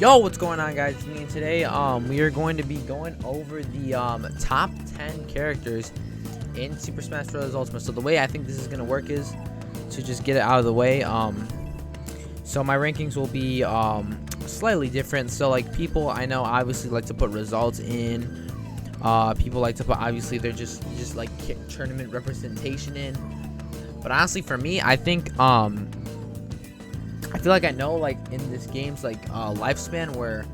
Yo, what's going on, guys? It's me, and today we are going to be going over the top 10 characters in Super Smash Bros. Ultimate. So the way I think this is gonna work is to just get it out of the way. So my rankings will be slightly different. So like people I know obviously like to put results in. People like to put obviously they're just like tournament representation in. But honestly, for me, I think I feel like I know like in this game's like lifespan where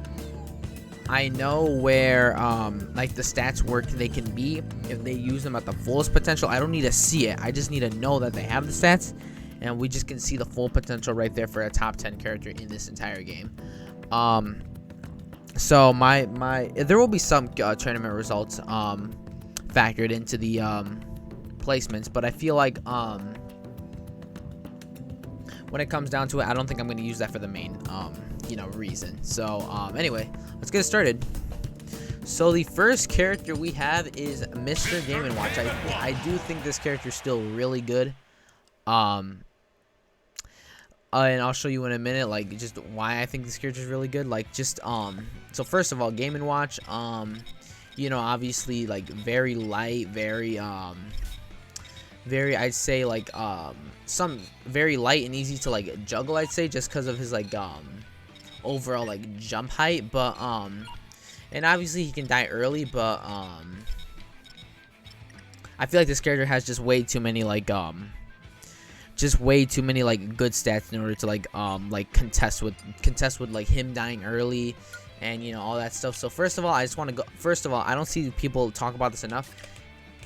I know where like the stats work they can be if they use them at the fullest potential. I don't need to see it. I just need to know that they have the stats, and we just can see the full potential right there for a top 10 character in this entire game. So my there will be some tournament results factored into the placements, but I feel like when it comes down to it, I don't think I'm going to use that for the main, reason. So, anyway, let's get started. So, the first character we have is Mr. Game & Watch. I do think this character is still really good. And I'll show you in a minute, like, just why I think this character is really good. Like, just, so first of all, Game & Watch, obviously, like, very light, very, I'd say like some very light and easy to like juggle, I'd say, just because of his like overall like jump height. But and obviously he can die early, but I feel like this character has just way too many like good stats in order to like contest with like him dying early and all that stuff. So first of all, I don't see people talk about this enough.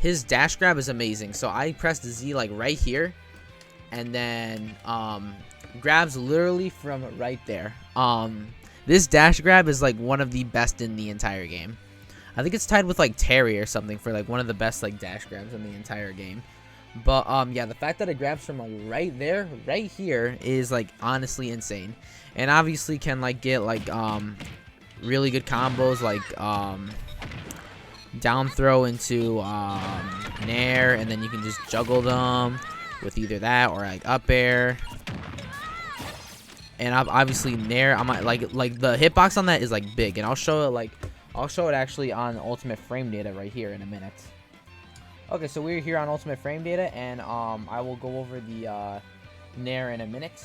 His dash grab is amazing. So I pressed Z like right here, and then grabs literally from right there. This dash grab is like one of the best in the entire game. I think it's tied with like Terry or something for like one of the best like dash grabs in the entire game. But yeah, the fact that it grabs from like right there, right here, is like honestly insane. And obviously can like get like really good combos like down throw into nair, and then you can just juggle them with either that or like up air. And obviously nair, I might like the hitbox on that is like big, and I'll show it actually on ultimate frame data right here in a minute. Okay, so we're here on ultimate frame data, and I will go over the nair in a minute.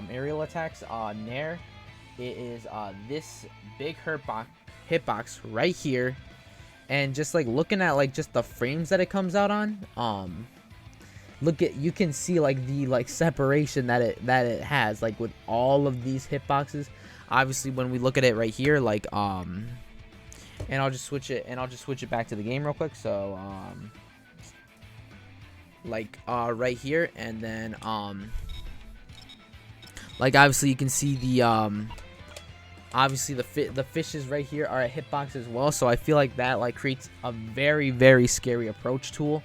Aerial attacks, nair, it is this big hitbox right here. And just like looking at like just the frames that it comes out on, you can see like the like separation that it has like with all of these hitboxes. Obviously, when we look at it right here, like and I'll just switch it back to the game real quick. So right here, and then like obviously you can see the obviously the fishes right here are a hitbox as well. So I feel like that like creates a very, very scary approach tool,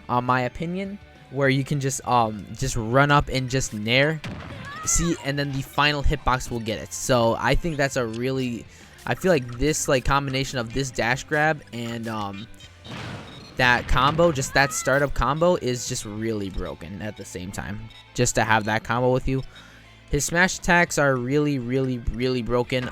my opinion, where you can just run up and just nair, see, and then the final hitbox will get it. So I think that's I feel like this like combination of this dash grab and that combo, just that startup combo, is just really broken at the same time, just to have that combo with you. His smash attacks are really, really, really broken.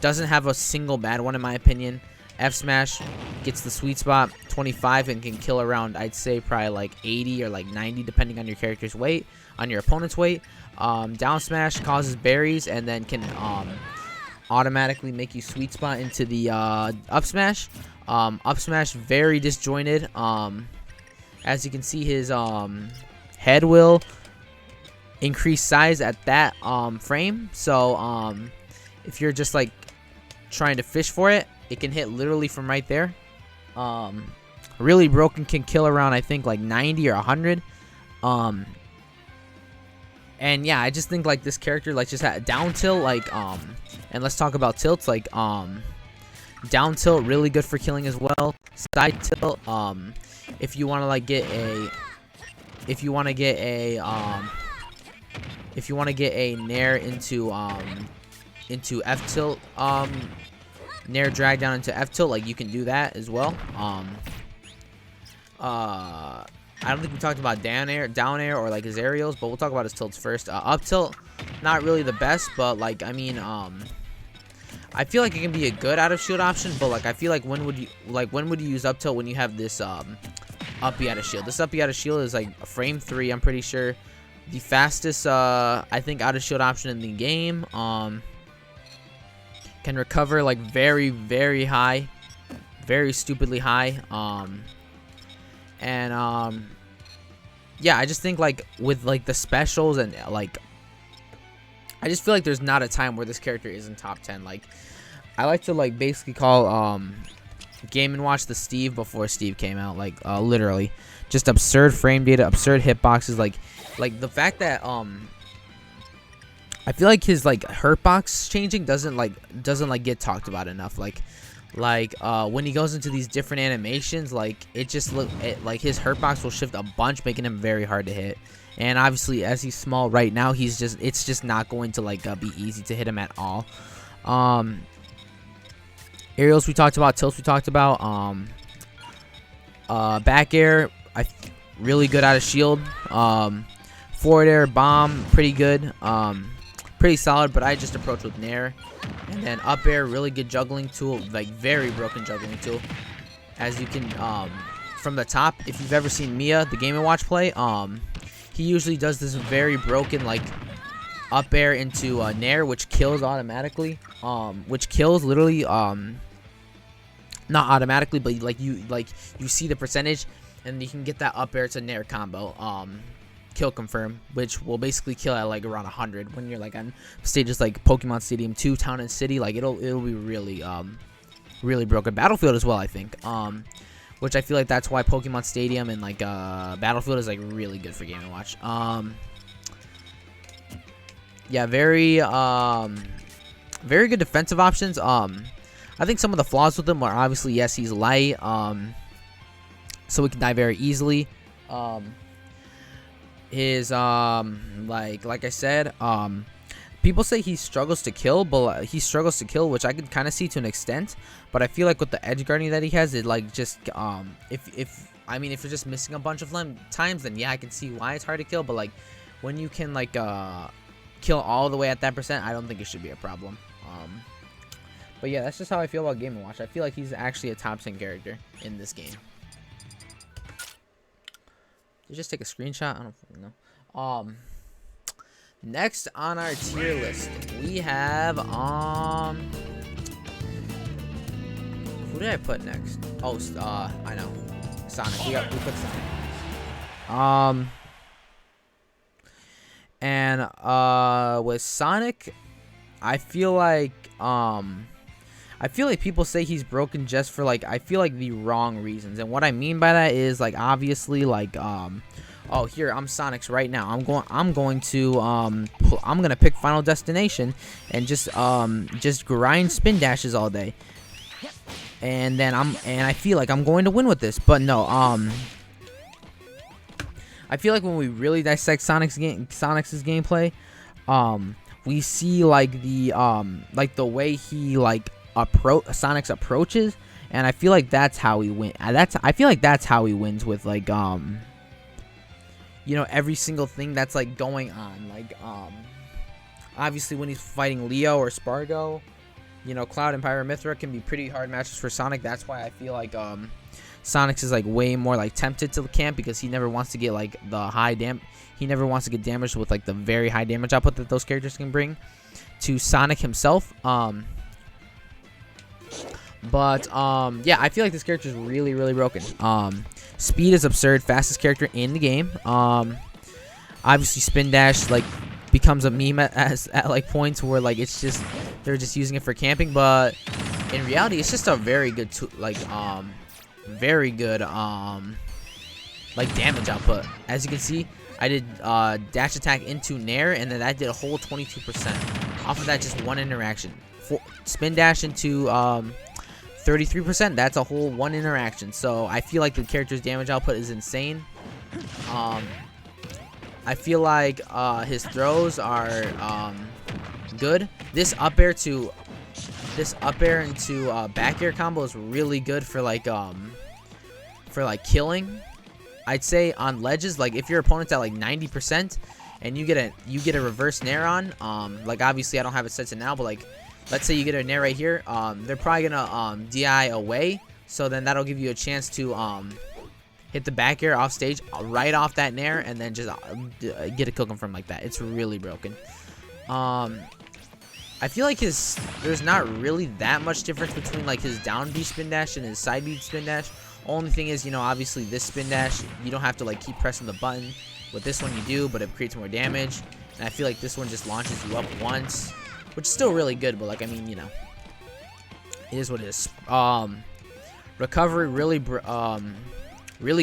Doesn't have a single bad one in my opinion. F smash gets the sweet spot, 25, and can kill around, I'd say, probably like 80 or like 90 depending on your character's weight, on your opponent's weight. Down smash causes berries and then can automatically make you sweet spot into the up smash. Up smash very disjointed. As you can see, his head will increase size at that frame. So if you're just like trying to fish for it, it can hit literally from right there. Really broken, can kill around I think like 90 or 100. And yeah, I just think like this character like just had down tilt, like and let's talk about tilts, like down tilt really good for killing as well. Side tilt, if you want to like get a nair into F tilt, nair drag down into F tilt, like you can do that as well. I don't think we talked about down air or like his aerials, but we'll talk about his tilts first. Up tilt, not really the best, but like I mean I feel like it can be a good out of shield option, but like I feel like when would you use up tilt when you have this up B out of shield? This up B out of shield is like frame 3, I'm pretty sure. The fastest I think out of shield option in the game. Can recover like very, very high, very stupidly high. Yeah, I just think like with like the specials and like I just feel like there's not a time where this character isn't top 10. Like I like to like basically call Game & Watch the Steve before Steve came out. Like literally just absurd frame data, absurd hitboxes, like the fact that I feel like his like hurtbox changing doesn't get talked about enough. Like when he goes into these different animations, like it just like his hurtbox will shift a bunch, making him very hard to hit. And obviously, as he's small right now, it's just not going to like be easy to hit him at all. Aerials we talked about, tilts we talked about. Back air, really good out of shield. Forward air, bomb, pretty good. Pretty solid, but I just approach with nair. And then up air, really good juggling tool, like very broken juggling tool. As you can, from the top, if you've ever seen Mia, the Game & Watch play, he usually does this very broken, like, up air into nair, which kills automatically. Which kills literally, not automatically, but like you see the percentage, and you can get that up air to nair combo. Kill confirm, which will basically kill at like around 100 when you're like on stages like Pokemon Stadium 2, Town and City. Like it'll be really really broken. Battlefield as well, I think, which I feel like that's why Pokemon Stadium and like Battlefield is like really good for Game & Watch. Yeah, very good defensive options. I think some of the flaws with him are obviously, yes, he's light, so he can die very easily. His like I said, people say he struggles to kill, but he struggles to kill, which I could kind of see to an extent. But I feel like with the edge guarding that he has, it like just if you're just missing a bunch of times, then yeah, I can see why it's hard to kill. But like when you can like kill all the way at that percent, I don't think it should be a problem. But yeah, that's just how I feel about Game & Watch. I feel like he's actually a top 10 character in this game. Did you just take a screenshot? I don't fucking know. Next on our tier list, we have who did I put next? Oh, I know, Sonic. We put Sonic. And with Sonic, I feel like people say he's broken just for like I feel like the wrong reasons. And what I mean by that is like obviously like oh, here I'm Sonic's right now. I'm gonna pick Final Destination and just grind spin dashes all day. And then I feel like I'm going to win with this. But no, I feel like when we really dissect Sonic's gameplay, we see like the way he like Sonic's approaches, and I feel like that's how he wins. I feel like that's how he wins with like you know, every single thing that's like going on. Like obviously when he's fighting Leo or Spargo, you know, Cloud and Pyramithra can be pretty hard matches for Sonic. That's why I feel like Sonic's is like way more like tempted to the camp, because he never wants to get like the he never wants to get damaged with like the very high damage output that those characters can bring to Sonic himself. But yeah, I feel like this character is really, really broken. Speed is absurd, fastest character in the game. Obviously Spin Dash like becomes a meme at like points where like it's just they're just using it for camping, but in reality it's just a very good very good like damage output. As you can see, I did dash attack into nair, and then that did a whole 22% off of that, just one interaction. Spin dash into 33%, that's a whole one interaction. So I feel like the character's damage output is insane. I feel like his throws are good. This up air into back air combo is really good for like killing. I'd say on ledges, like if your opponent's at like 90% and you get a reverse nair on, like obviously I don't have it set to now, but like let's say you get a nair right here, they're probably gonna DI away, so then that'll give you a chance to hit the back air off stage right off that nair, and then just get a kill confirm like that. It's really broken. I feel like there's not really that much difference between like his down B spin dash and his side B spin dash. Only thing is, you know, obviously this spin dash, you don't have to like keep pressing the button. With this one you do, but it creates more damage. And I feel like this one just launches you up once, which is still really good, but like, I mean, you know, it is what it is. Recovery really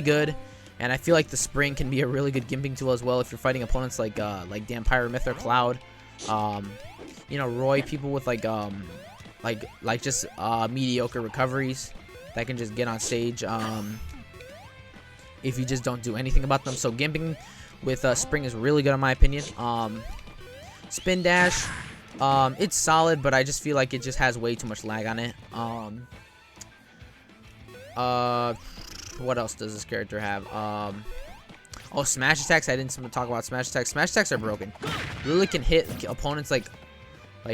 good, and I feel like the spring can be a really good gimping tool as well if you're fighting opponents like Dan Pyramith or Cloud. You know, Roy, people with like just mediocre recoveries that can just get on stage if you just don't do anything about them. So gimping with spring is really good in my opinion. Spin dash, it's solid, but I just feel like it just has way too much lag on it. What else does this character have? Oh, smash attacks. I didn't talk about smash attacks. Smash attacks are broken. Really can hit opponents like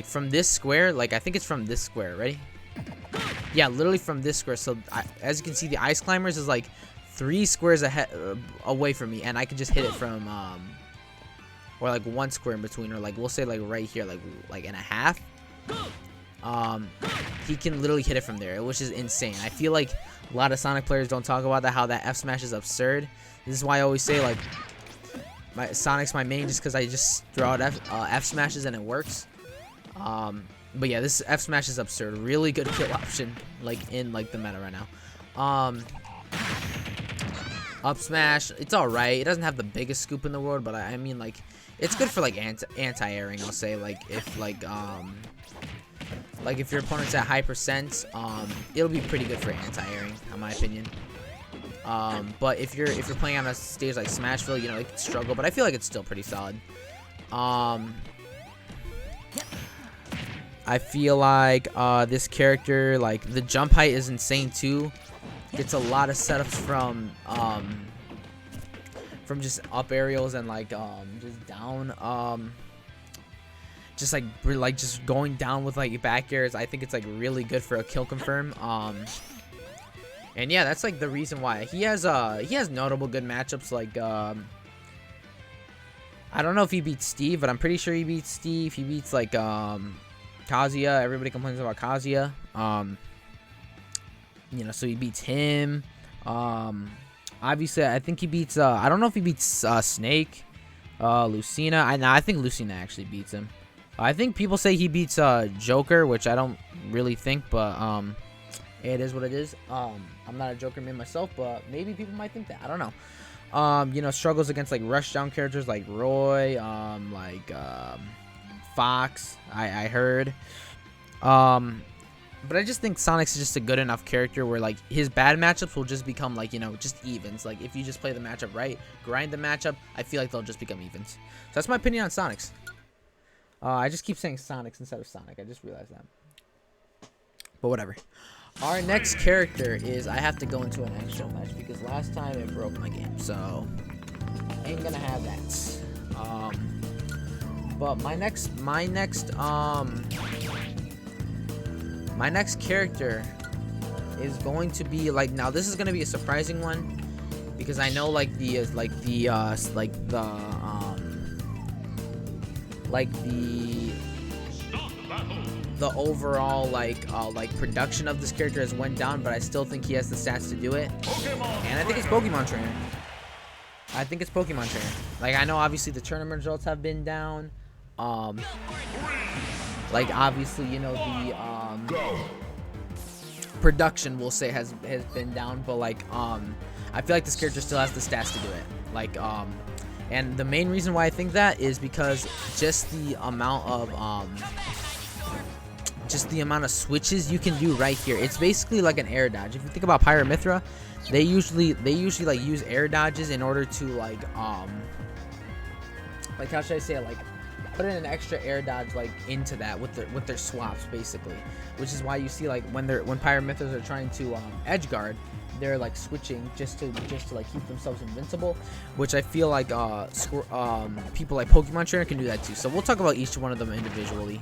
from this square. Like, I think it's from this square. Ready? Yeah, literally from this square. So as you can see, the ice climbers is like 3 squares ahead away from me, and I can just hit it from or like 1 square in between, or like we'll say like right here, like and a half. He can literally hit it from there, which is insane. I feel like a lot of Sonic players don't talk about that, how that F smash is absurd. This is why I always say, like, Sonic's my main, just because I just throw out F smashes and it works. But yeah, this F smash is absurd. Really good kill option, like in like the meta right now. Up smash, it's all right. It doesn't have the biggest scoop in the world, but I mean, like, it's good for like anti-airing. I'll say, like, if if your opponent's at high percent, it'll be pretty good for anti-airing, in my opinion. But if you're playing on a stage like Smashville, you know, it can struggle, but I feel like it's still pretty solid. I feel like this character, like, the jump height is insane too. Gets a lot of setups from just up aerials and like just down, just just going down with like back airs. I think it's like really good for a kill confirm. And yeah, that's like the reason why he has notable good matchups. Like I don't know if he beats Steve, but I'm pretty sure he beats Steve. He beats like Kazuya. Everybody complains about Kazuya. You know, so he beats him. Obviously, I think he beats. I don't know if he beats Snake, Lucina. I think Lucina actually beats him. I think people say he beats Joker, which I don't really think, but it is what it is. I'm not a Joker man myself, but maybe people might think that. I don't know. You know, struggles against like rushdown characters like Roy, Fox. I heard. But I just think Sonic's just a good enough character where like his bad matchups will just become like, you know, just evens. Like if you just play the matchup right, grind the matchup, I feel like they'll just become evens. So that's my opinion on Sonics. I just keep saying Sonics instead of Sonic. I just realized that. But whatever. Our next character is, I have to go into an extra match because last time it broke my game, so ain't gonna have that. But my next character is going to be like, now this is gonna be a surprising one because I know like the overall like production of this character has went down, but I still think he has the stats to do it. And I think it's Pokemon Trainer. Like, I know obviously the tournament results have been down. Like obviously, you know, the production, we'll say, has been down, but like I feel like this character still has the stats to do it. Like and the main reason why I think that is because just the amount of switches you can do right here. It's basically like an air dodge. If you think about Pyramithra, they usually like use air dodges in order to like how should I say it, like put in an extra air dodge like into that with their swaps basically, which is why you see like when Pyramithras are trying to edge guard, they're like switching just to like keep themselves invincible, which I feel like people like Pokemon Trainer can do that too. So we'll talk about each one of them individually.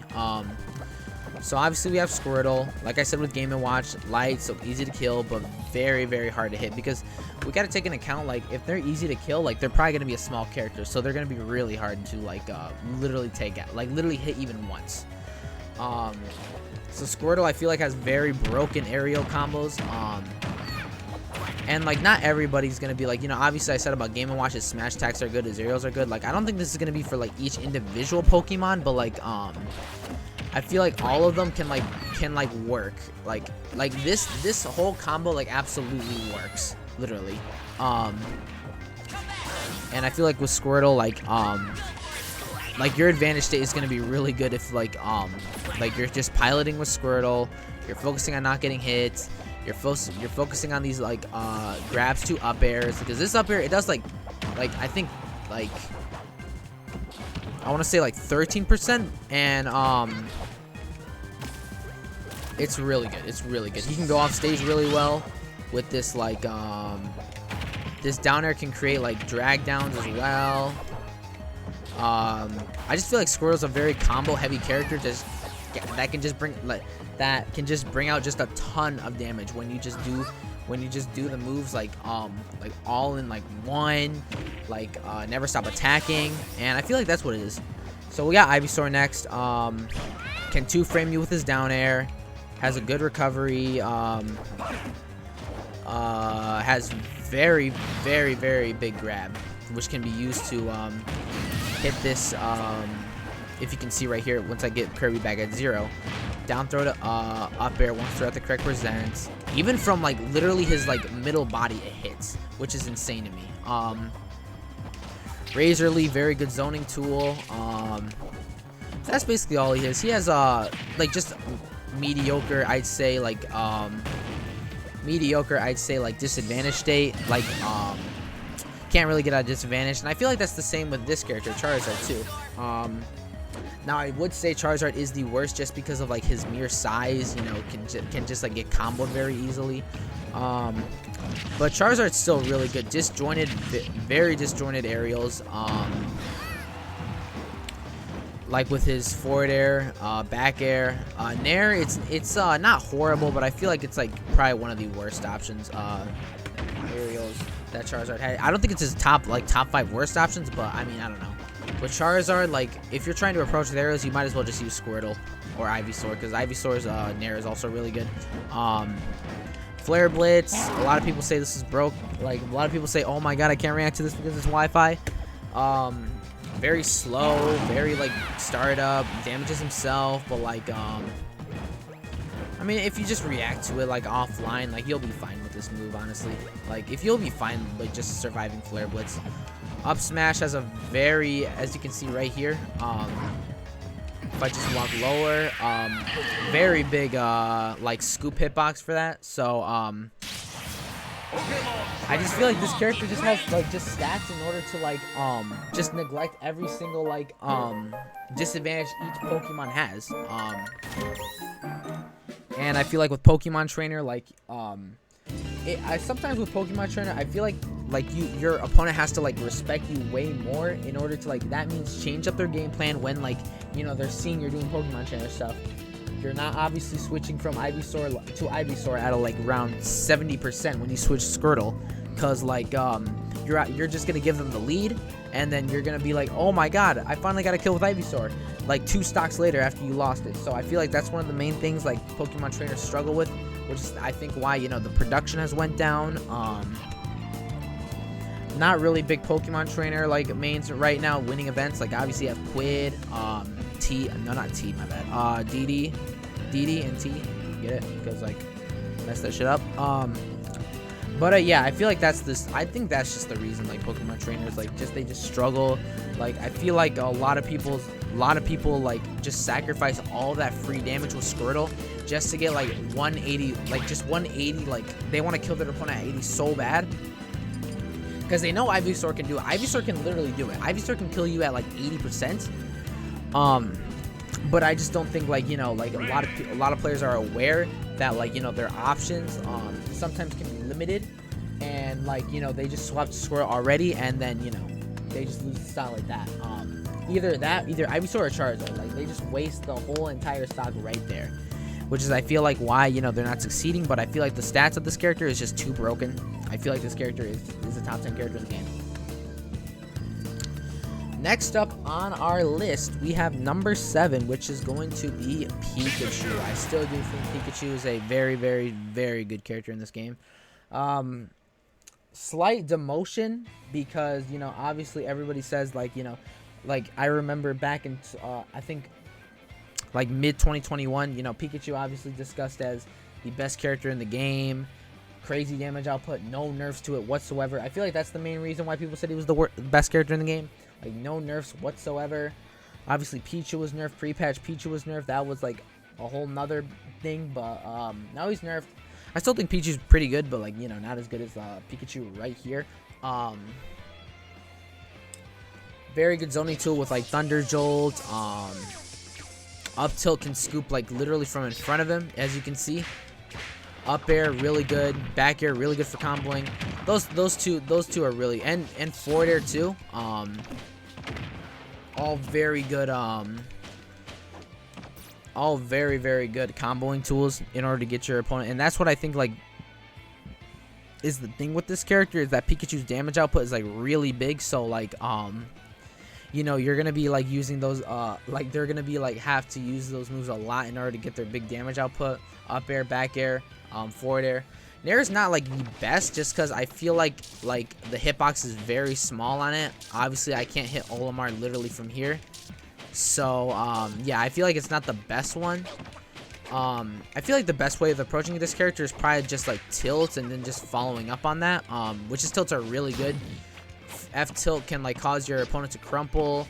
So obviously we have Squirtle. Like I said with Game & Watch, light, so easy to kill, but very, very hard to hit, because we got to take into account, like, if they're easy to kill, like, they're probably going to be a small character, so they're going to be really hard to, like, literally take out, like, literally hit even once. So Squirtle, I feel like, has very broken aerial combos, and, like, not everybody's going to be, like, you know, obviously I said about Game & Watch, his smash attacks are good, his aerials are good. Like, I don't think this is going to be for, like, each individual Pokemon, but, like, I feel like all of them can work. Like this whole combo, like, absolutely works, literally. And I feel like with Squirtle, like your advantage state is gonna be really good if like you're just piloting with Squirtle, you're focusing on not getting hit, you're focusing on these like grabs to up airs, because this up air, it does like I think like I want to say like 13%, and it's really good. It's really good. He can go off stage really well with this, like this down air can create like drag downs as well. I just feel like Squirtle's a very combo heavy character, that can just bring out just a ton of damage when you just do the moves like all in like one, like never stop attacking, and I feel like that's what it is. So we got Ivysaur next. Can 2-frame you with his down air, has a good recovery, has very, very, very big grab, which can be used to hit this, if you can see right here, once I get Kirby back at 0, down throw to up air once throw at the correct percent. Even from like literally his like middle body, it hits, which is insane to me. Razor Leaf, very good zoning tool. That's basically all he is. He has like just mediocre, I'd say like disadvantage state, like can't really get out of disadvantage, and I feel like that's the same with this character, Charizard, too. Now I would say Charizard is the worst just because of like his mere size, you know, can just like get comboed very easily. But Charizard's still really good. Disjointed, very disjointed aerials. Like with his forward air, back air, nair, it's not horrible, but I feel like it's like probably one of the worst options aerials that Charizard had. I don't think it's his top 5 worst options, but I mean, I don't know. With Charizard, like, if you're trying to approach the aerials, you might as well just use Squirtle or Ivysaur, because Ivysaur's nair is also really good. Flare Blitz, a lot of people say this is broke. Like, a lot of people say, oh my god, I can't react to this because it's Wi-Fi. Very slow, very, like, startup, damages himself, but, like, I mean, if you just react to it, like, offline, like, you'll be fine with this move, honestly. Like, if you'll be fine, like, just surviving Flare Blitz. Up smash has a very, as you can see right here, if I just walk lower, very big, like, scoop hitbox for that, so, I just feel like this character just has, like, just stats in order to, like, just neglect every single, like, disadvantage each Pokemon has, and I feel like with Pokemon Trainer, like, sometimes with Pokemon Trainer, I feel like your opponent has to, like, respect you way more in order to, like, that means change up their game plan when, like, you know, they're seeing you're doing Pokemon Trainer stuff. You're not obviously switching from Ivysaur to Ivysaur at a, like, around 70% when you switch Squirtle, because, like, you're just gonna give them the lead, and then you're gonna be like, oh my god, I finally got a kill with Ivysaur, like 2 stocks later after you lost it. So I feel like that's one of the main things like Pokemon trainers struggle with, which is I think why, you know, the production has went down. Not really big Pokemon trainer like mains right now winning events. Like obviously you have Quid, DD and T. Get it? Because like mess that shit up. But yeah, I feel like I think that's just the reason like Pokemon trainers like they just struggle. Like I feel like a lot of people like just sacrifice all that free damage with Squirtle just to get like 180, like just 180. Like they want to kill their opponent at 80 so bad because they know Ivysaur can do it. Ivysaur can literally do it. Ivysaur can kill you at like 80%. But I just don't think like, you know, like a lot of players are aware that like, you know, their options sometimes can be limited, and like, you know, they just swapped to Squirtle already, and then, you know, they just lose the style like that. either Ivysaur or Charizard. Like, they just waste the whole entire stock right there, which is, I feel like, why, you know, they're not succeeding. But I feel like the stats of this character is just too broken. I feel like this character is a top 10 character in the game. Next up on our list, we have number 7, which is going to be Pikachu. I still do think Pikachu is a very, very, very good character in this game. Slight demotion because, you know, obviously everybody says, like, you know, like, I remember back in, I think, like, mid-2021, you know, Pikachu obviously discussed as the best character in the game. Crazy damage output, no nerfs to it whatsoever. I feel like that's the main reason why people said he was the best character in the game. Like, no nerfs whatsoever. Obviously, Pichu was nerfed. Pre-patch Pichu was nerfed. That was, like, a whole nother thing. But now he's nerfed. I still think Pichu's pretty good, but, like, you know, not as good as Pikachu right here. Very good zoning tool with, like, Thunder Jolt. Up tilt can scoop, like, literally from in front of him, as you can see. Up air, really good. Back air, really good for comboing. Those two are really, and forward air too. All very good. All very, very good comboing tools in order to get your opponent. And that's what I think, like, is the thing with this character, is that Pikachu's damage output is, like, really big. So, like, you know, you're gonna be, like, using those, like, they're gonna be, like, have to use those moves a lot in order to get their big damage output. Up air, back air, forward air. Nair is not, like, the best, just because I feel like the hitbox is very small on it. Obviously, I can't hit Olimar literally from here. So, yeah, I feel like it's not the best one. I feel like the best way of approaching this character is probably just, like, tilts and then just following up on that, which is tilts are really good. F tilt can, like, cause your opponent to crumple.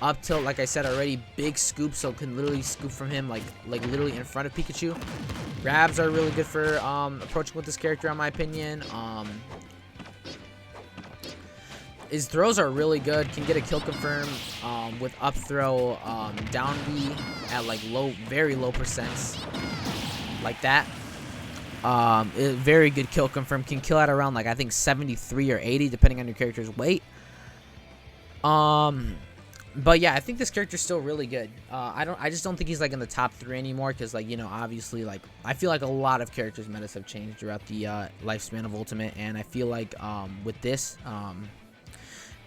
Up tilt, like I said already, big scoop, so can literally scoop from him, like literally in front of Pikachu. Grabs are really good for approaching with this character, in my opinion. His throws are really good. Can get a kill confirm with up throw, down B at, like, low, very low percents, like that. Very good kill confirm. Can kill at around, like, I think 73 or 80, depending on your character's weight. But yeah, I think this character's still really good. I just don't think he's, like, in the top 3 anymore, because, like, you know, obviously, like, I feel like a lot of characters' metas have changed throughout the lifespan of Ultimate, and I feel like with this,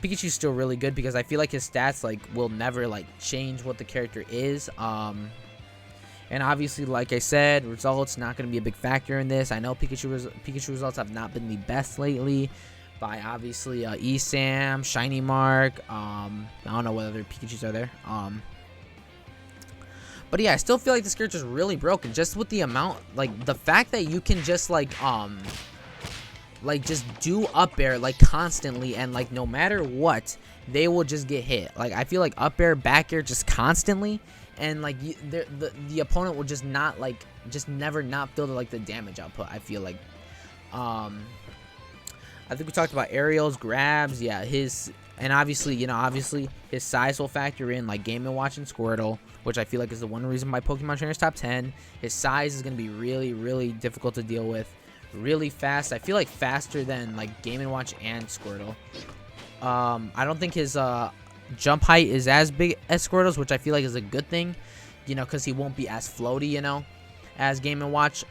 Pikachu's still really good, because I feel like his stats, like, will never, like, change what the character is. And obviously, like I said, results not going to be a big factor in this. I know Pikachu results have not been the best lately. By obviously ESAM, Shiny Mark. I don't know whether Pikachus are there. But yeah, I still feel like this character is really broken. Just with the amount, like, the fact that you can just, like just do up air, like, constantly, and, like, no matter what, they will just get hit. Like, I feel like up air, back air, just constantly, and, like, the opponent will just not, like, just never not feel the, like, the damage output. I feel like, I think we talked about aerials, grabs, yeah, and obviously, you know, obviously his size will factor in, like, Game & Watch and Squirtle, which I feel like is the one reason why Pokemon Trainer's top 10. His size is going to be really, really difficult to deal with. Really fast. I feel like faster than, like, Game & Watch and Squirtle. I don't think his jump height is as big as Squirtle's, which I feel like is a good thing, you know, because he won't be as floaty, you know, as Game & Watch.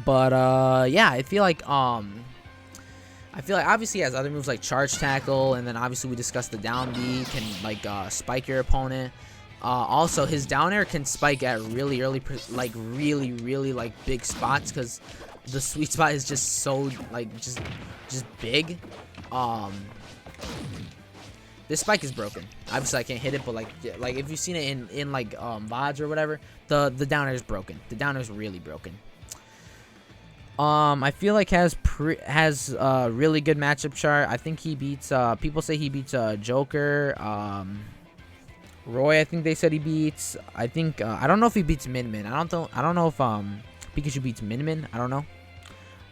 But yeah, I feel like obviously he has other moves like Charge Tackle, and then obviously we discussed the down B can, like, spike your opponent. Also, his down air can spike at really early, like, really, like, big spots, because the sweet spot is just so, like, just big. This spike is broken. Obviously, I can't hit it, but, like if you've seen it in like VODs or whatever, the down air is broken. The down air is really broken. I feel like has really good matchup chart. I think he beats, people say he beats Joker, Roy, I think they said he beats. I think, I don't know if he beats Min. I don't know if Pikachu beats Min. I don't know.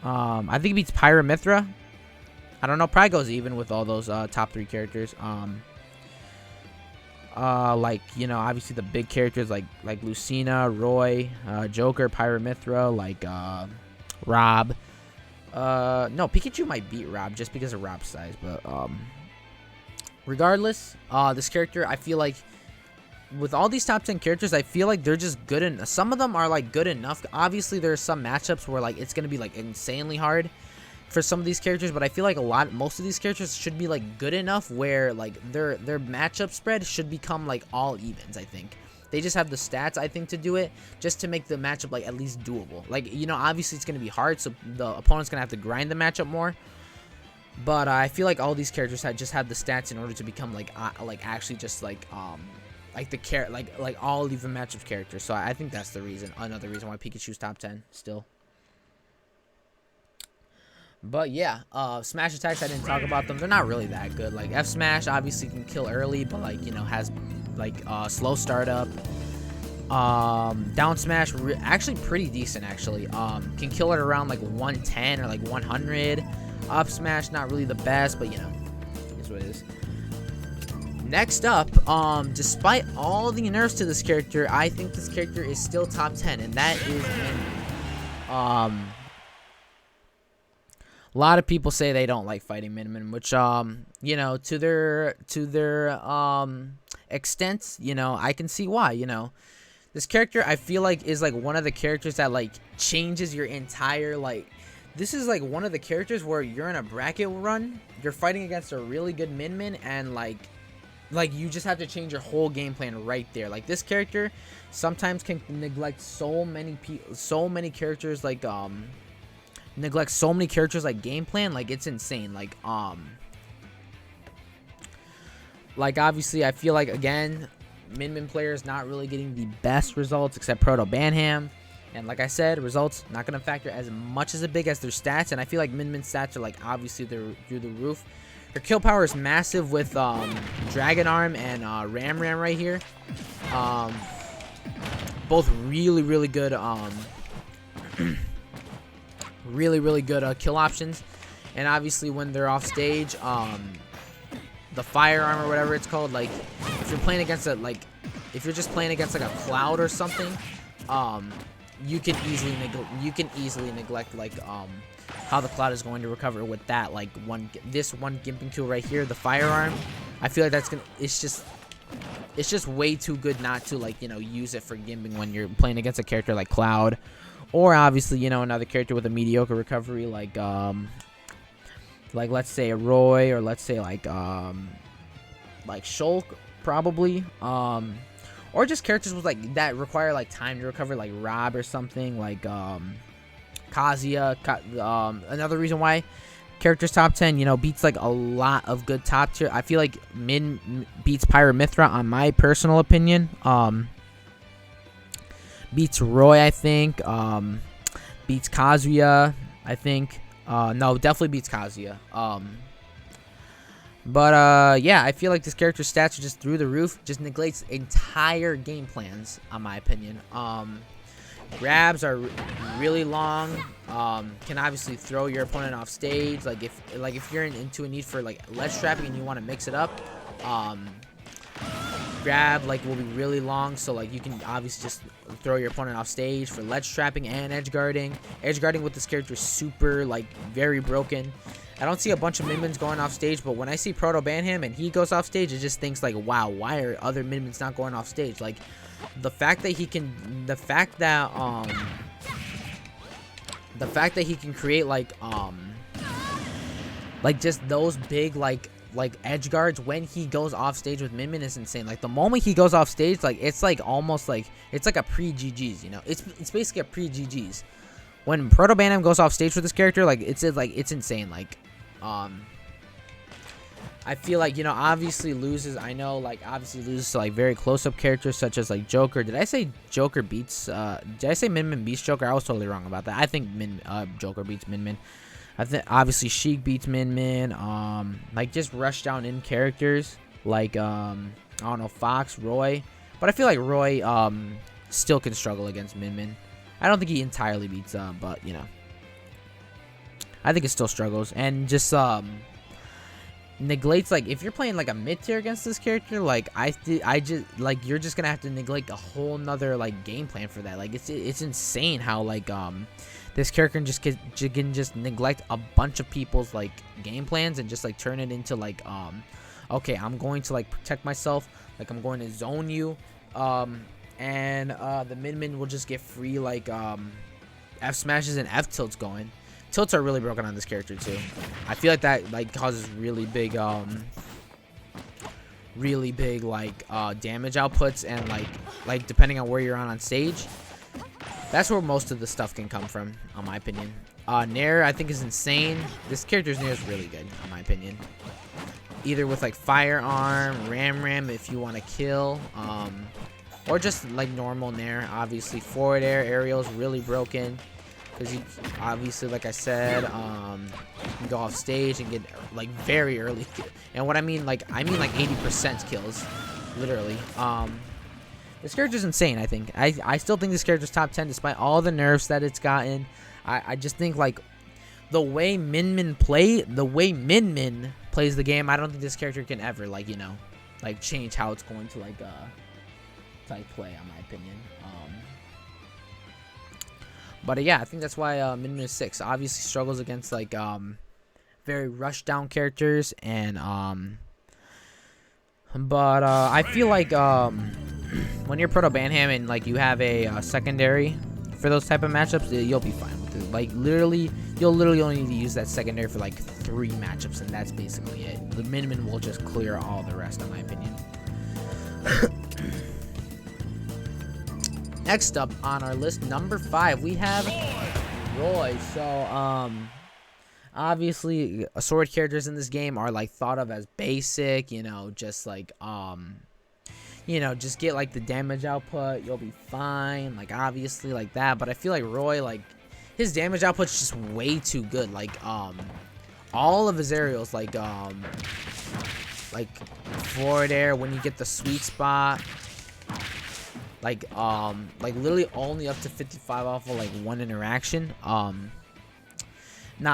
I think he beats Pyramithra. I don't know, probably goes even with all those top 3 characters. Like, you know, obviously the big characters like Lucina, Roy, Joker, Pyramithra, like Rob. No, Pikachu might beat Rob just because of Rob's size, but Regardless, this character, I feel like with all these top 10 characters, I feel like they're just good enough. Some of them are like good enough. Obviously, there's some matchups where like it's gonna be like insanely hard for some of these characters, but I feel like most of these characters should be like good enough where like their matchup spread should become like all evens. I think they just have the stats, I think, to do it, just to make the matchup like at least doable. Like, you know, obviously it's gonna be hard, so the opponent's gonna have to grind the matchup more. But I feel like all these characters just have the stats in order to become like actually just like the like all even matchup characters. So I think that's the reason, another reason why Pikachu's top 10 still. But yeah, smash attacks, I didn't talk about them. They're not really that good. Like F smash obviously can kill early, but like, you know, has like slow startup. Down smash actually pretty decent actually. Can kill it around like 110 or like 100. Up smash not really the best, but you know, is what it is. Next up, despite all the nerfs to this character, I think this character is still top 10, and that is Min. A lot of people say they don't like fighting Min, which you know, to their extent, you know, I can see why. You know, this character I feel like is like one of the characters that like changes your entire like. This is like one of the characters where you're in a bracket run, you're fighting against a really good Min, and like you just have to change your whole game plan right there. Like this character sometimes can neglect so many characters, like neglect so many characters like game plan, like it's insane. Like obviously I feel like again Min players not really getting the best results except Proto Banham. And like I said, results not going to factor as much as big as their stats. And I feel like Min stats are like obviously they're through the roof. Her kill power is massive with Dragon Arm and Ram right here. Both really good really good kill options. And obviously when they're off stage, the firearm or whatever it's called, like if you're playing against a if you're just playing against like a cloud or something, you can easily neglect like how the cloud is going to recover with that like this one gimping tool right here, the firearm. I feel like it's just way too good not to like, you know, use it for gimping when you're playing against a character like Cloud, or obviously, you know, another character with a mediocre recovery like let's say a Roy, or let's say like Shulk probably, or just characters with like that require like time to recover, like Rob or something, like Kazuya. Another reason why characters top 10, you know, beats like a lot of good top tier. I feel like Min beats Pyramithra on my personal opinion. Beats Roy, I think. Beats Kazuya, I think. No, definitely beats Kazuya. But yeah, I feel like this character's stats are just through the roof. Just neglects entire game plans, on my opinion. Grabs are really long. Can obviously throw your opponent off stage. Like if you're into a need for like ledge trapping and you want to mix it up, grab like will be really long. So like you can obviously just throw your opponent off stage for ledge trapping and edge guarding. Edge guarding with this character is super like very broken. I don't see a bunch of Min-Mins going off stage, but when I see Proto Banham and he goes off stage, it just thinks like, wow, why are other Min-Mins not going off stage? Like the fact that he can create like just those big like edge guards when he goes off stage with Min is insane. Like the moment he goes off stage, like it's like almost like it's like a pre-GG's, you know. It's basically a pre-GG's. When Proto Banham goes off stage with this character, like it's insane. Like I feel like, you know, obviously loses. I know, like, obviously loses to, like, very close-up characters such as, like, Joker. Did I say Joker beats, did I say Min beats Joker? I was totally wrong about that. I think Joker beats Min. I think, obviously, Sheik beats Min. Like, just rush down in characters. Like, I don't know, Fox, Roy. But I feel like Roy, still can struggle against Min. I don't think he entirely beats, but, you know. I think it still struggles. And just, neglects, like if you're playing like a mid tier against this character, like I just like you're just gonna have to neglect a whole nother like game plan for that. Like it's insane how like this character can just neglect a bunch of people's like game plans and just like turn it into like okay, I'm going to like protect myself, like I'm going to zone you, and the min will just get free like F smashes and F tilts going. Tilts are really broken on this character too. I feel like that like causes really big like damage outputs, and like depending on where you're on stage, that's where most of the stuff can come from, in my opinion. Nair I think is insane. This character's Nair is really good, in my opinion. Either with like firearm, ram if you want to kill, or just like normal Nair. Obviously forward air, aerial is really broken, because you obviously, like I said, you can go off stage and get like very early, and what I mean like 80% kills, literally. This character's insane. I think I still think this character's top 10 despite all the nerfs that it's gotten. I just think like the way Min plays the game, I don't think this character can ever like, you know, like change how it's going to like play, in my opinion. But yeah, I think that's why Min is 6. Obviously struggles against like very rush down characters, and but I feel like when you're Proto Banham and like you have a secondary for those type of matchups, you'll be fine with it. Like you'll literally only need to use that secondary for like 3 matchups, and that's basically it. The Min will just clear all the rest, in my opinion. Next up on our list, number 5, we have Roy. So, obviously, sword characters in this game are like thought of as basic, you know, just like, you know, just get like the damage output, you'll be fine, like obviously like that. But I feel like Roy, like his damage output's just way too good. Like, all of his aerials, like forward air when you get the sweet spot. Like literally only up to 55 off of like 1 interaction. Now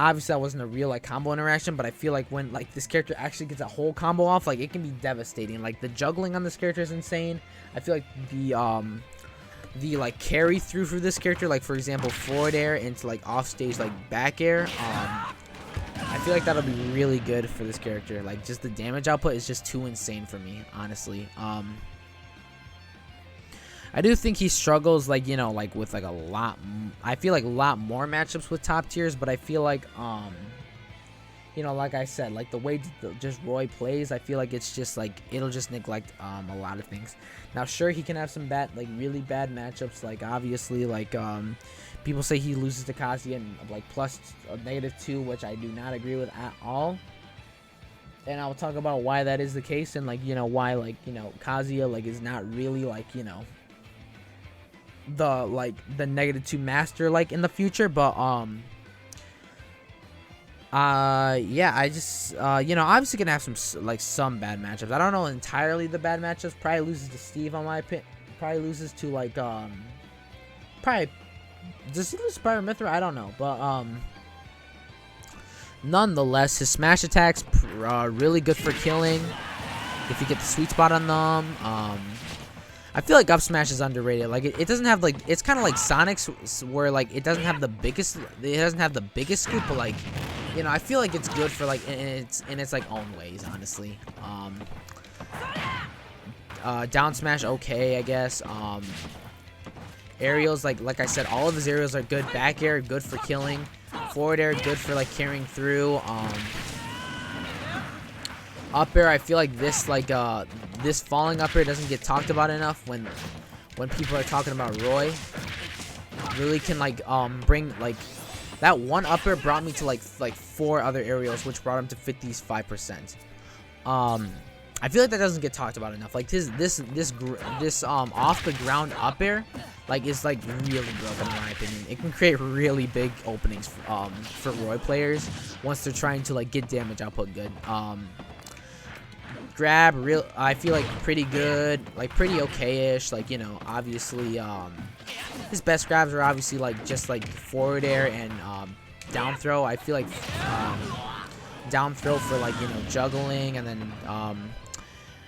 obviously that wasn't a real like combo interaction, but I feel like when like this character actually gets a whole combo off, like it can be devastating. Like the juggling on this character is insane. I feel like the like carry through for this character, like for example forward air into like off stage like back air, I feel like that'll be really good for this character. Like just the damage output is just too insane for me, honestly. I do think he struggles, like, you know, like with like a lot, I feel like a lot more matchups with top tiers, but I feel like, you know, like I said, like the way just Roy plays, I feel like it's just like, it'll just neglect a lot of things. Now, sure, he can have some bad, like really bad matchups, like obviously, like, people say he loses to Kazuya and like plus -2, which I do not agree with at all. And I'll talk about why that is the case, and like, you know, why like, you know, Kazuya like is not really like, you know, the -2 master like in the future. But yeah, I just you know, obviously gonna have some bad matchups. I don't know entirely the bad matchups. Probably loses to Steve on my opinion. Probably loses to like probably, does he lose to Pyramithra? I don't know, but nonetheless, his smash attacks really good for killing if you get the sweet spot on them. I feel like up smash is underrated. Like it doesn't have like, it's kind of like Sonic's, where like it doesn't have the biggest scoop, but like, you know, I feel like it's good for like in its like own ways, honestly. Down smash okay, I guess. Aerials, like I said, all of his aerials are good. Back air good for killing. Forward air good for like carrying through. Up air, I feel like this this falling up air doesn't get talked about enough when people are talking about Roy. Really can like bring like that one up air brought me to like 4 other aerials, which brought him to 55%. I feel like that doesn't get talked about enough. Like this off the ground up air like is like really broken in my opinion. It can create really big openings for Roy players once they're trying to like get damage output good. Grab, I feel like pretty good, like pretty okay-ish. Like, you know, obviously his best grabs are obviously like just like forward air and down throw. I feel like down throw for like, you know, juggling, and then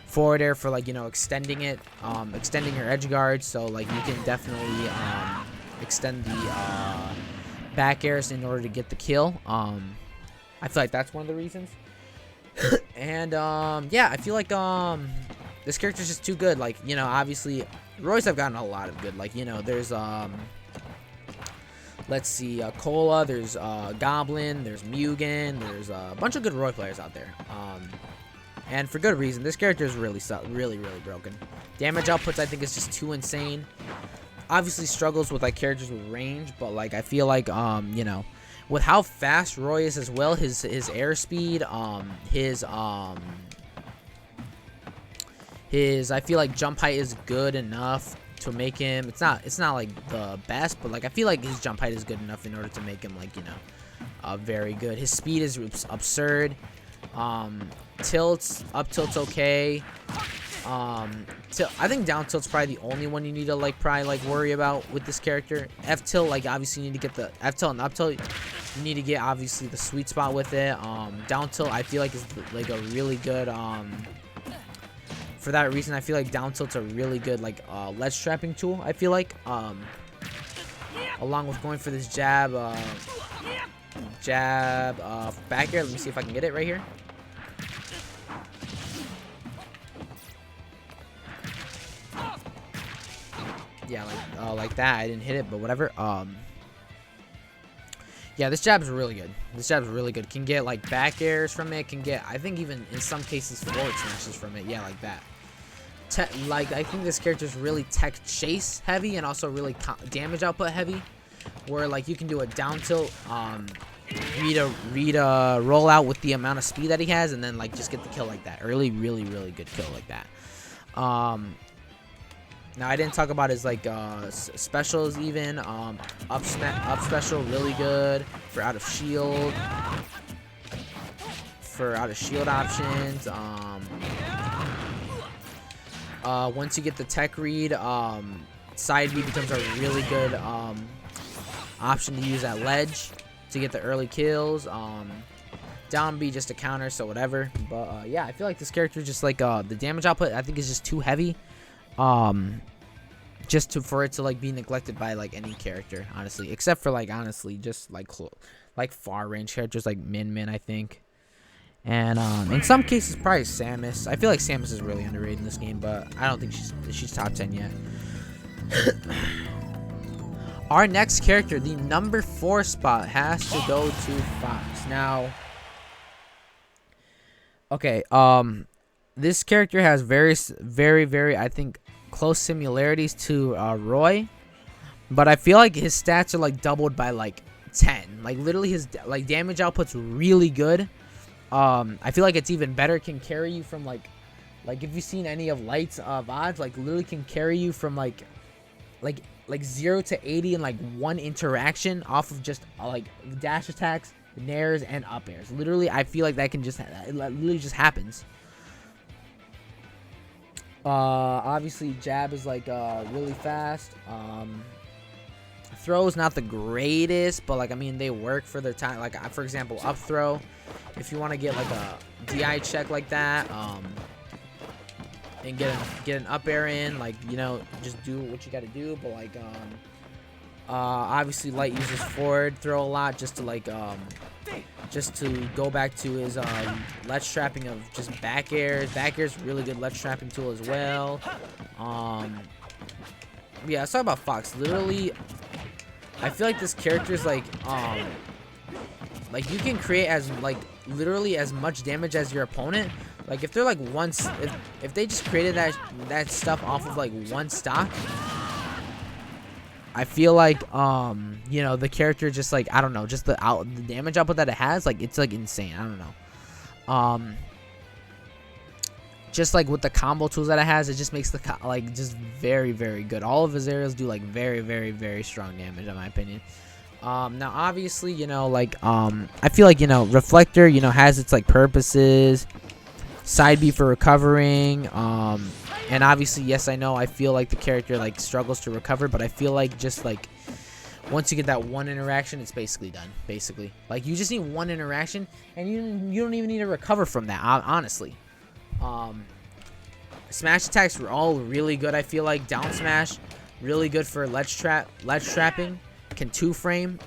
forward air for like, you know, extending your edge guard, so like you can definitely extend the back airs in order to get the kill. I feel like that's one of the reasons. And yeah, I feel like this character's just too good. Like, you know, obviously Roy's have gotten a lot of good. Like, you know, there's let's see, Cola, there's Goblin, there's Mugen, there's a bunch of good Roy players out there. And for good reason. This character is really broken. Damage outputs, I think, is just too insane. Obviously struggles with like characters with range, but like I feel like you know, with how fast Roy is as well, his airspeed, his I feel like jump height is good enough to make him, it's not like the best, but like I feel like his jump height is good enough in order to make him, like, you know, very good. His speed is absurd. Tilts, up tilt's okay. I think down tilt's probably the only one you need to like worry about with this character. F tilt, like, obviously you need to get the F tilt and up tilt. You need to get obviously the sweet spot with it. Down tilt I feel like is like a really good for that reason I feel like down tilt's a really good like ledge trapping tool. I feel like along with going for this jab back air. Let me see if I can get it right here. Yeah, like that. I didn't hit it, but whatever. Yeah, this jab is really good. This jab is really good. Can get like back airs from it. Can get, I think, even in some cases forward smashes from it. Yeah, like that. Like, I think this character is really tech chase heavy and also really damage output heavy. Where like you can do a down tilt, read a rollout with the amount of speed that he has, and then like just get the kill like that. Really good kill like that. Now I didn't talk about his like specials even. Up special really good for out of shield. For out of shield options. Once you get the tech read, side B becomes a really good option to use at ledge to get the early kills. Down B just a counter, so whatever. But yeah, I feel like this character just like the damage output I think is just too heavy. Just for it to like be neglected by like any character, honestly, except for like honestly just like far range characters like Min I think, and in some cases probably Samus. I feel like Samus is really underrated in this game, but I don't think she's top 10 yet. Our next character, the number 4 spot, has to go to Fox. Now, okay, this character has very I think close similarities to Roy, but I feel like his stats are like doubled by like 10. Like literally his like damage output's really good. I feel like it's even better. Can carry you from like if you've seen any of Light's VODs, like literally can carry you from like 0 to 80 in like one interaction off of just like dash attacks, nairs, and up airs. Literally, I feel like that can just it literally just happens. Obviously jab is like really fast. Throw is not the greatest, but like I mean they work for their time. Like for example, up throw, if you want to get like a DI check like that, and get an up air in, like, you know, just do what you got to do. But like obviously Light uses forward throw a lot just to like just to go back to his ledge trapping of just back airs. Back airs really good ledge trapping tool as well. Yeah, let's talk about Fox. Literally, I feel like this character is like you can create as like literally as much damage as your opponent. Like if they're like if they just created that stuff off of like one stock, I feel like you know, the character just like, I don't know, just the damage output that it has, like it's like insane. I don't know. Just like with the combo tools that it has, it just makes the like just very good. All of his areas do like very strong damage in my opinion. Now obviously, you know, like I feel like, you know, Reflector, you know, has its like purposes. Side B for recovering. And obviously, yes, I know I feel like the character like struggles to recover, but I feel like just like once you get that one interaction, it's basically done. Basically, like you just need one interaction, and you don't even need to recover from that. Honestly, smash attacks were all really good. I feel like down smash, really good for ledge trapping. Can 2-frame.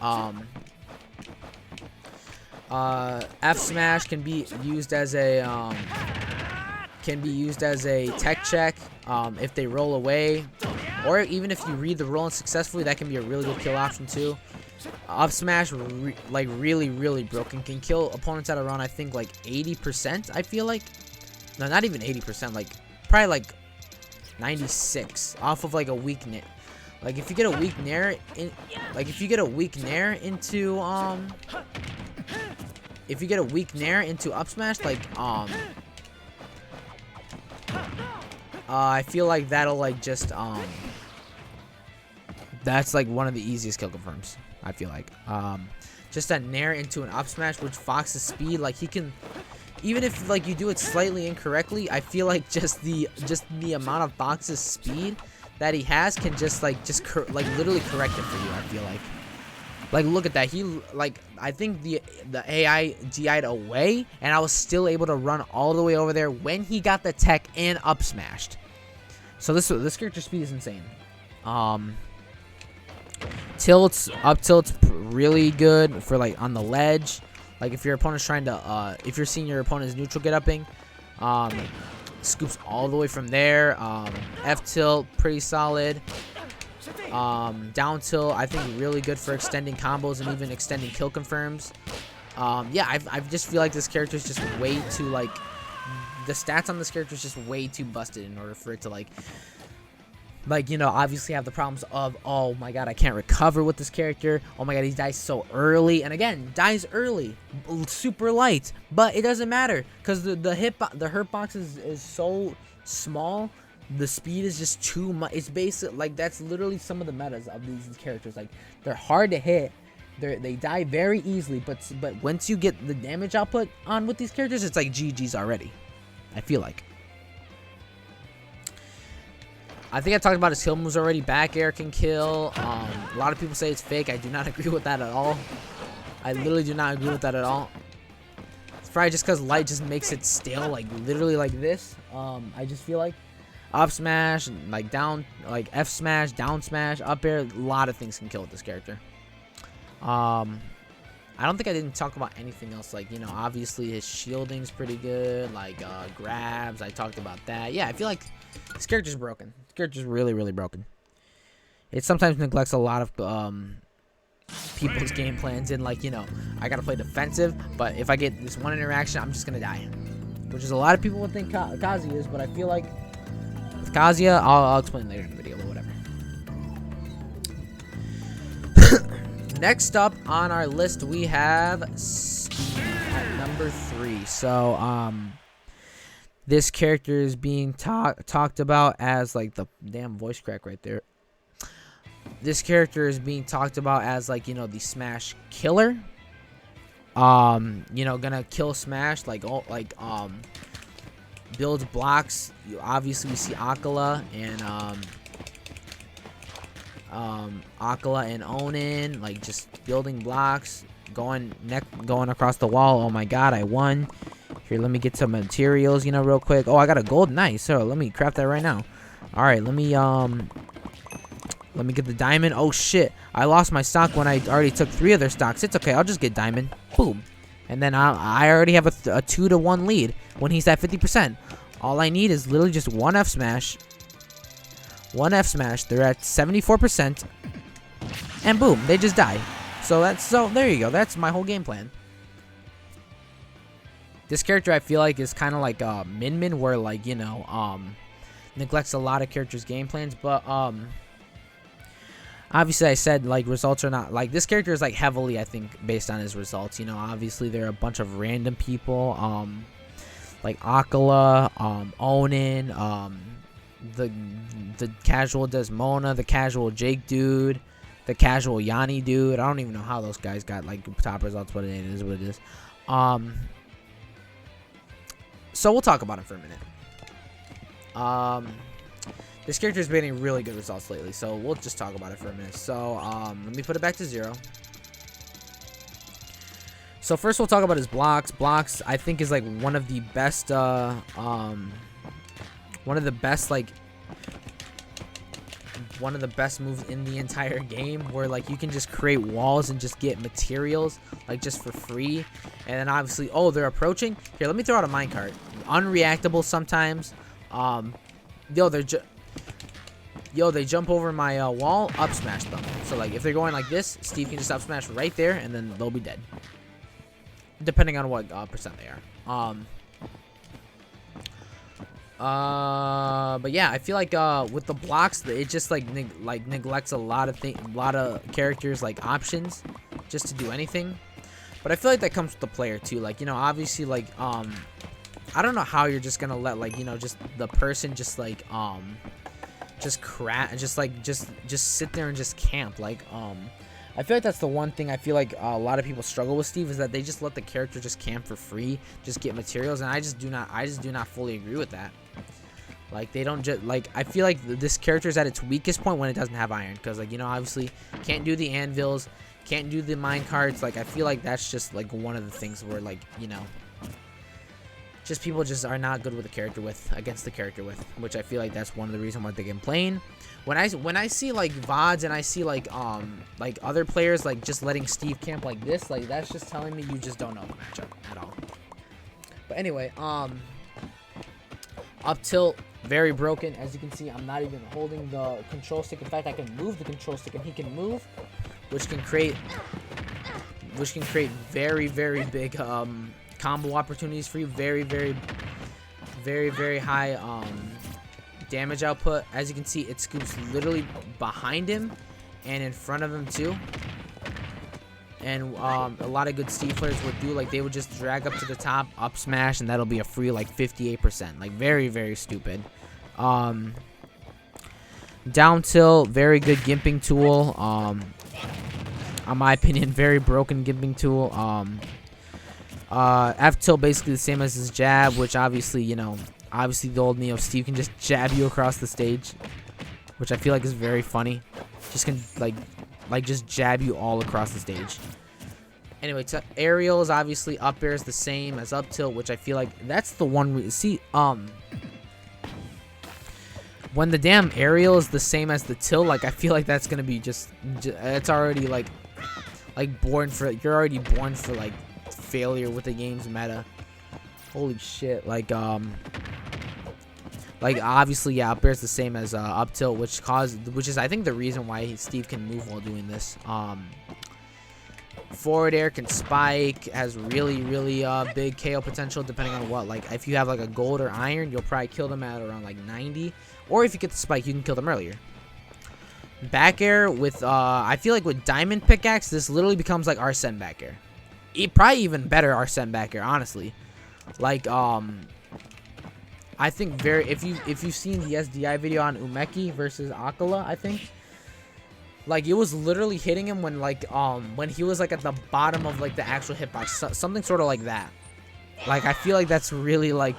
F smash can be used as a tech check if they roll away, or even if you read the roll unsuccessfully, that can be a really good kill option too. Up smash, like really broken, can kill opponents at around I think like 80%. I feel like, no, not even 80%, like probably like 96 off of like a weak nair. Like if you get a weak nair in, like if you get a weak nair into up smash, like I feel like that'll like just that's like one of the easiest kill confirms. I feel like just a nair into an up smash, which Fox's speed, like he can, even if like you do it slightly incorrectly, I feel like just the amount of Fox's speed that he has can just literally correct it for you. I feel like look at that. He like, I think the AI DI'd away, and I was still able to run all the way over there when he got the tech and up smashed. So this character speed is insane. Tilts, up tilts, really good for like on the ledge. Like if your opponent's trying to, if you're seeing your opponent's neutral get upping, scoops all the way from there. F tilt, pretty solid. Down tilt, I think really good for extending combos and even extending kill confirms. Yeah, I just feel like this character is just way too like, the stats on this character is just way too busted in order for it to like, you know, obviously have the problems of, oh my god, I can't recover with this character. Oh my god, he dies so early. And again, dies early, super light, but it doesn't matter because the hurt box is so small. The speed is just too much. It's basic, like that's literally some of the metas of these characters. Like they're hard to hit, they die very easily, but once you get the damage output on with these characters, it's like GG's already. I feel like. I think I talked about his kill moves already. Back air can kill. A lot of people say it's fake. I do not agree with that at all. I literally do not agree with that at all. It's probably just because light just makes it stale, like literally like this. I just feel like up smash, like down, like F smash, down smash, up air. A lot of things can kill with this character. I don't think I didn't talk about anything else. Like, you know, obviously his shielding's pretty good. Like grabs, I talked about that. Yeah, I feel like this character's broken. This character's really broken. It sometimes neglects a lot of people's game plans, and like, you know, I gotta play defensive, but if I get this one interaction, I'm just gonna die. Which is a lot of people would think Kazuya is, but I feel like with Kazuya, I'll explain later in the video, but whatever. Next up on our list, we have Steve at number 3. So, this character is being talked about as like the damn voice crack right there. This character is being talked about as like, you know, the Smash killer. You know, gonna kill Smash, builds blocks. Obviously we see Akala and Onin, like just building blocks, going across the wall. Oh my god, I won. Here, let me get some materials, you know, real quick. Oh, I got a gold. Nice. So let me craft that right now. All right, let me get the diamond. Oh shit, I lost my stock when I already took 3 of their stocks. It's okay, I'll just get diamond. Boom. And then I already have a 2-to-1 lead when he's at 50%. All I need is literally just one F smash. One F smash. They're at 74%. And boom, they just die. So there you go. That's my whole game plan. This character I feel like is kind of like Min, where like, you know, neglects a lot of characters' game plans, but obviously I said like results are not like, this character is like heavily, I think, based on his results. You know, obviously there are a bunch of random people, like Akala, Onin, the casual Desmona, the casual Jake dude, the casual Yanni dude. I don't even know how those guys got like top results, but it is what it is. So we'll talk about him for a minute. This character's been getting really good results lately, so we'll just talk about it for a minute. So let me put it back to 0. So first we'll talk about his blocks. Blocks, I think, is like one of the best like one of the best moves in the entire game, where like you can just create walls and just get materials like just for free. And then obviously, oh, they're approaching. Here, let me throw out a minecart. Unreactable sometimes. They jump over my wall, up smash them. So like if they're going like this, Steve can just up smash right there, and then they'll be dead, depending on what percent they are. But yeah, I feel like with the blocks, it just like neglects a lot of characters like options just to do anything. But I feel like that comes with the player too. Like, you know, obviously like I don't know how you're just gonna let like, you know, just the person just like just sit there and just camp. Like I feel like that's the one thing I feel like a lot of people struggle with Steve, is that they just let the character just camp for free, just get materials, and I just do not fully agree with that. Like, they don't just like, I feel like this character is at its weakest point when it doesn't have iron, because like, you know, obviously can't do the anvils, can't do the mine carts. Like, I feel like that's just like one of the things where like, you know, just people just are not good with the character against the character with, which I feel like that's one of the reasons why they complain. When I see like VODs and I see like other players like just letting Steve camp like this, like that's just telling me you just don't know the matchup at all. But anyway, up tilt, very broken. As you can see, I'm not even holding the control stick. In fact, I can move the control stick and he can move, which can create very, very big combo opportunities for you. Very, very, very, very high damage output. As you can see, it scoops literally behind him and in front of him too. And a lot of good Steve players would do, like, they would just drag up to the top, up smash, and that'll be a free like 58%. Like, very, very stupid. Down tilt, very good gimping tool. In my opinion, very broken gimping tool. F tilt, basically the same as his jab, which obviously, you know, obviously the old Neo Steve can just jab you across the stage, which I feel like is very funny. Just can like just jab you all across the stage. Anyway, aerial is obviously up air is the same as up tilt, which I feel like that's the one. See, when the damn aerial is the same as the tilt, like I feel like that's gonna be just it's already like born for, you're already born for like failure with the game's meta. Holy shit! Like obviously, yeah, up air is the same as up tilt, which is I think the reason why Steve can move while doing this. Forward air can spike, has really, really big KO potential depending on what. Like, if you have like a gold or iron, you'll probably kill them at around like 90, or if you get the spike, you can kill them earlier. Back air with I feel like with diamond pickaxe, this literally becomes like Arsene back air. Probably even better Arsene back air, honestly. Like I think if you've seen the SDI video on Umeki versus Akala, I think, like, it was literally hitting him when like when he was like at the bottom of like the actual hitbox, something sort of like that. Like, I feel like that's really like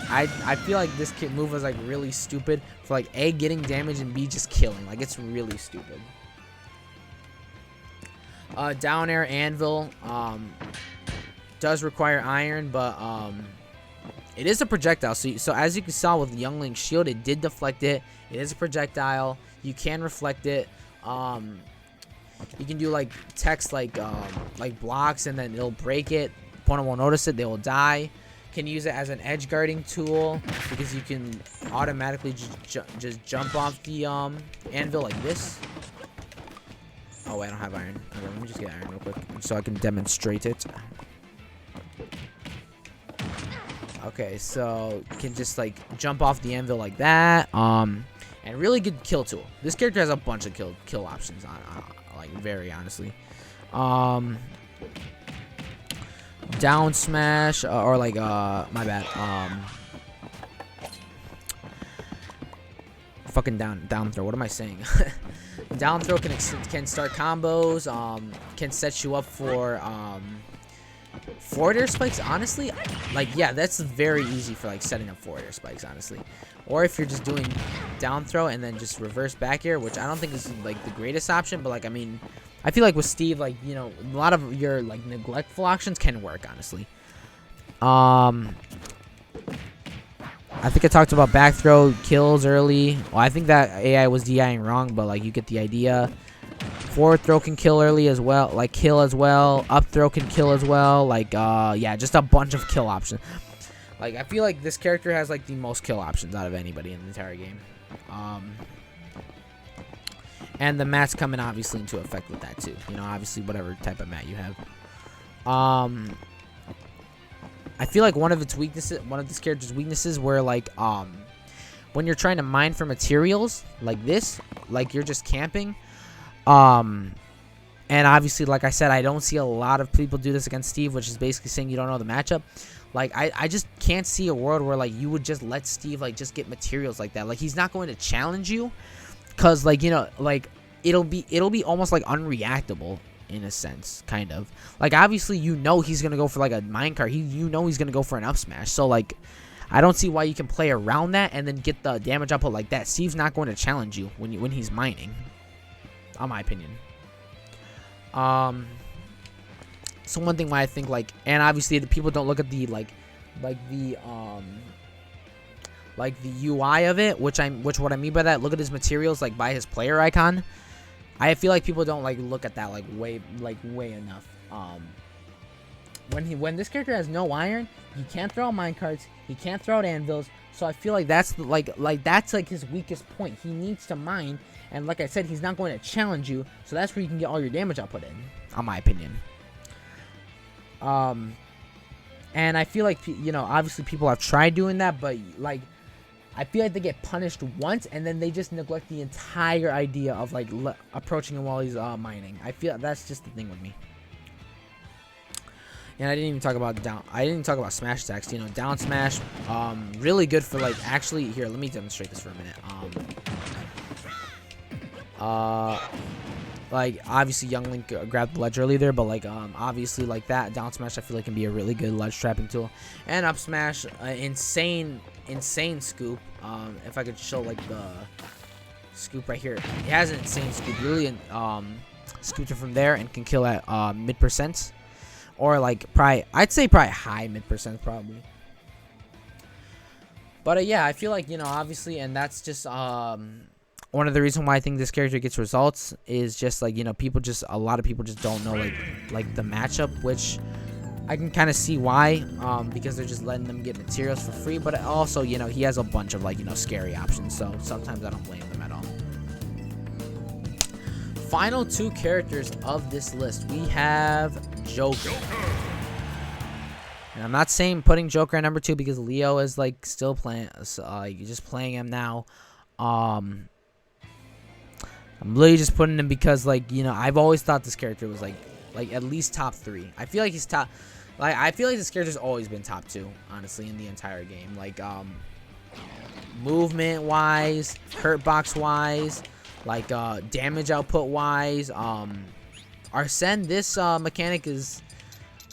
I feel like this kid move was like really stupid for like A, getting damage, and B, just killing. Like, it's really stupid. Down air anvil does require iron, but it is a projectile. So as you can saw with Youngling's shield, it did deflect it. It is a projectile. You can reflect it. You can do like text like blocks, and then it'll break it. Opponent won't notice it. They will die. Can use it as an edge guarding tool because you can automatically just jump off the anvil like this. Oh wait, I don't have iron. Okay, let me just get iron real quick so I can demonstrate it. Okay, so you can just like jump off the anvil like that. And really good kill tool. This character has a bunch of kill options on, like, very honestly. Down smash or like my bad. Fucking down throw. What am I saying? Down throw can start combos. Can set you up for forward air spikes. Honestly, like, yeah, that's very easy for like setting up forward air spikes, honestly. Or if you're just doing down throw and then just reverse back air, which I don't think is like the greatest option, but like, I mean, I feel like with Steve, like, you know, a lot of your like neglectful options can work, honestly. I think I talked about back throw kills early. Well, I think that AI was DIing wrong, but like you get the idea. Forward throw can kill early as well, like kill as well. Up throw can kill as well. Like yeah, just a bunch of kill options. Like I feel like this character has like the most kill options out of anybody in the entire game. And the mats coming obviously into effect with that too. You know, obviously whatever type of mat you have. I feel like one of its weaknesses, one of this character's weaknesses, where like when you're trying to mine for materials like this, like you're just camping. And obviously, like I said, I don't see a lot of people do this against Steve, which is basically saying you don't know the matchup. Like I just can't see a world where like you would just let Steve like just get materials like that. Like he's not going to challenge you. Cause like, you know, like it'll be almost like unreactable in a sense, kind of. Like obviously, you know, he's gonna go for like a minecart. You know he's gonna go for an up smash. So like, I don't see why you can play around that and then get the damage output like that. Steve's not going to challenge you when he's mining, in my opinion. So one thing why I think like, and obviously the people don't look at the like the UI of it, which what I mean by that, look at his materials like by his player icon. I feel like people don't like look at that like way enough. When this character has no iron, he can't throw out minecarts, he can't throw out anvils. So I feel like that's that's his weakest point. He needs to mine, and like I said, he's not going to challenge you. So that's where you can get all your damage output in my opinion. And I feel like, you know, obviously people have tried doing that, but like I feel like they get punished once and then they just neglect the entire idea of like approaching him while he's mining. I feel that's just the thing with me. And I didn't even talk about smash attacks. You know, down smash, really good for like actually. Here, let me demonstrate this for a minute. Like obviously Young Link grabbed the ledge early there, but like obviously like that down smash I feel like can be a really good ledge trapping tool. And up smash, insane scoop. If I could show like the scoop right here, it has an insane scoop. Really, scooped it from there and can kill at mid percent, or like probably I'd say probably high mid percent probably. But yeah, I feel like, you know, obviously, and that's just one of the reasons why I think this character gets results is just like, you know, a lot of people just don't know like the matchup, which I can kind of see why, because they're just letting them get materials for free. But also, you know, he has a bunch of like, you know, scary options, so sometimes I don't blame them at all. Final two characters of this list, we have Joker. And I'm not saying putting Joker at number 2 because Leo is like still playing, you're just playing him now. I'm literally just putting him because, like, you know, I've always thought this character was like at least top 3. I feel like he's top. Like, I feel like this character's always been top 2, honestly, in the entire game. Like, movement wise, hurt box wise, like damage output wise. Arsene, this mechanic is,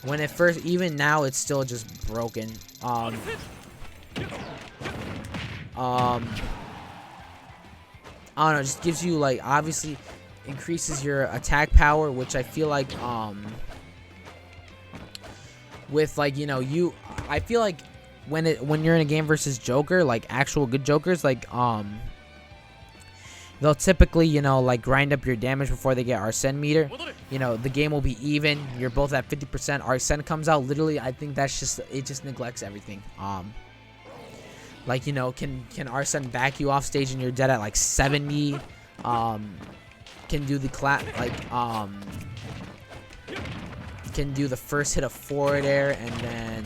when it first, even now, it's still just broken. I don't know, just gives you, like, obviously increases your attack power, which I feel like, with, like, you know, I feel like when you're in a game versus Joker, like, actual good Jokers, like, they'll typically, you know, like, grind up your damage before they get Arsene meter. You know, the game will be even, you're both at 50%, Arsene comes out, literally, I think that's just, it just neglects everything. Like, you know, can Arsene back you off stage and you're dead at like 70? Can do the can do the first hit of forward air and then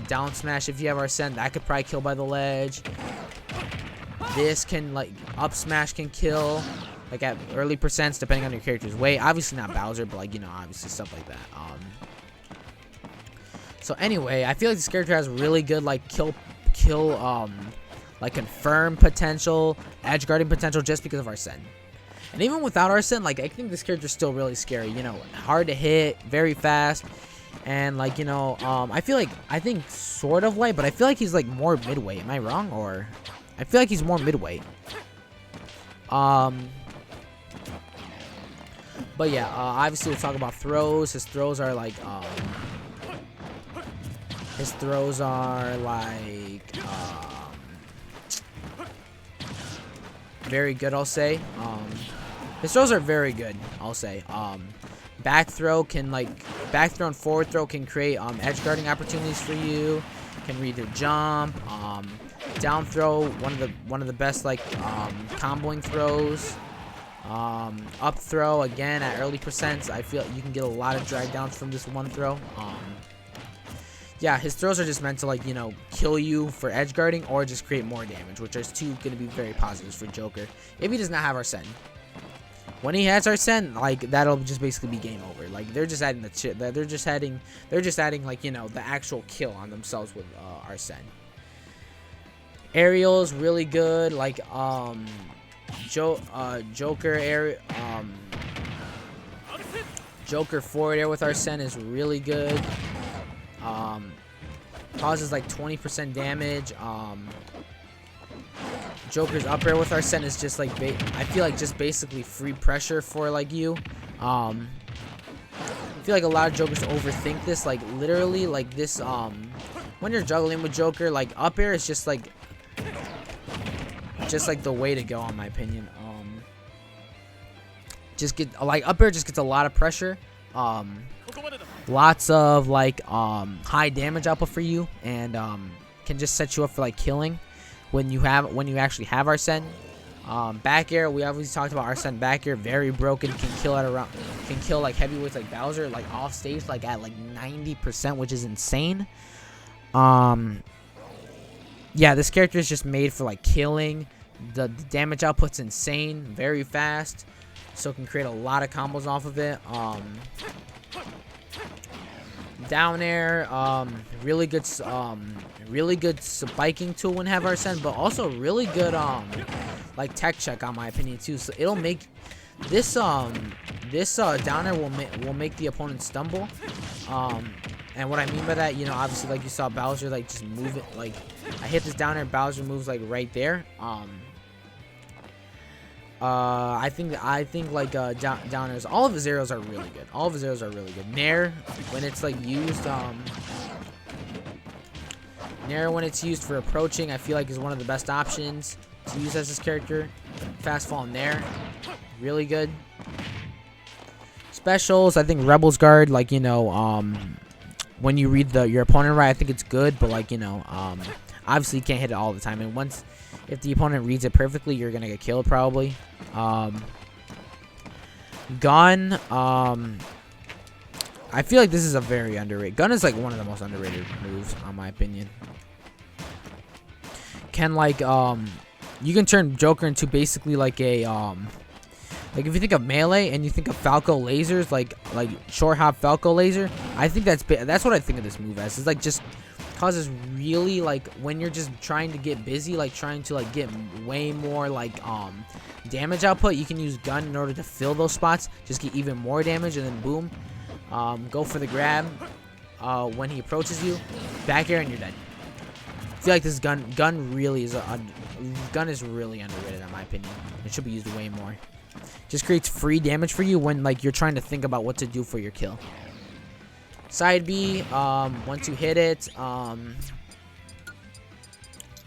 down smash if you have Arsene. That could probably kill by the ledge. This can, like, up smash can kill like at early percents depending on your character's weight. Obviously not Bowser, but like, you know, obviously stuff like that. So anyway, I feel like this character has really good like kill like confirm potential, edge guarding potential just because of Arsene. And even without Arsene, like, I think this character's still really scary, you know, hard to hit, very fast, and like, you know, I think sort of light, but I feel like he's like more midweight. Am I wrong? Or I feel like he's more midweight. But yeah, obviously we'll talk about throws. His throws are like very good, I'll say. His throws are very good, I'll say. Back throw and forward throw can create edge guarding opportunities for you. Can read their jump. Down throw, one of the best like comboing throws. Up throw again at early percents. I feel you can get a lot of drag downs from this one throw. Yeah, his throws are just meant to, like, you know, kill you for edge guarding or just create more damage, which are two going to be very positives for Joker if he does not have Arsene. When he has Arsene, like, that'll just basically be game over. Like, they're just adding they're just adding like, you know, the actual kill on themselves with Arsene. Aerial's really good, like Joker Joker forward air with Arsene is really good. Causes like 20% damage. Joker's up air with Arsene is just like I feel like just basically free pressure for like you. I feel like a lot of Jokers overthink this. Like literally, like this. When you're juggling with Joker, like up air is just like the way to go, in my opinion. Just get like up air just gets a lot of pressure. Lots of like high damage output for you, and can just set you up for like killing when you actually have Arsene. Back air, we obviously talked about Arsene back air, very broken, can kill like heavyweights like Bowser like off stage like at like 90%, which is insane. Yeah, this character is just made for like killing. The damage output's insane, very fast, so it can create a lot of combos off of it. Down air, really good spiking tool when have Arsene, but also really good like tech check, on my opinion, too. So it'll make this down air will make the opponent stumble. And what I mean by that, you know, obviously like you saw Bowser like just move it, like I hit this down air, Bowser moves like right there. I think like down airs, all of his arrows are really good. All of his arrows are really good. Nair, when it's like used, Nair when it's used for approaching, I feel like is one of the best options to use as this character. Fast fall Nair, really good. Specials, I think Rebel's Guard, like, you know, when you read your opponent right, I think it's good, but like, you know, obviously you can't hit it all the time, and if the opponent reads it perfectly, you're gonna get killed probably. Gun, I feel like this is a very underrated. Gun is like one of the most underrated moves, in my opinion. Can like you can turn Joker into basically like a like if you think of melee and you think of Falco lasers, like short hop Falco laser, I think that's what I think of this move as. It's like just causes really, like, when you're just trying to get busy, like trying to like get way more like damage output, you can use gun in order to fill those spots, just get even more damage, and then boom, go for the grab when he approaches you, back air, and you're dead. I feel like this gun really is gun is really underrated, in my opinion. It should be used way more. Just creates free damage for you when like you're trying to think about what to do for your kill. Side B, once you hit it,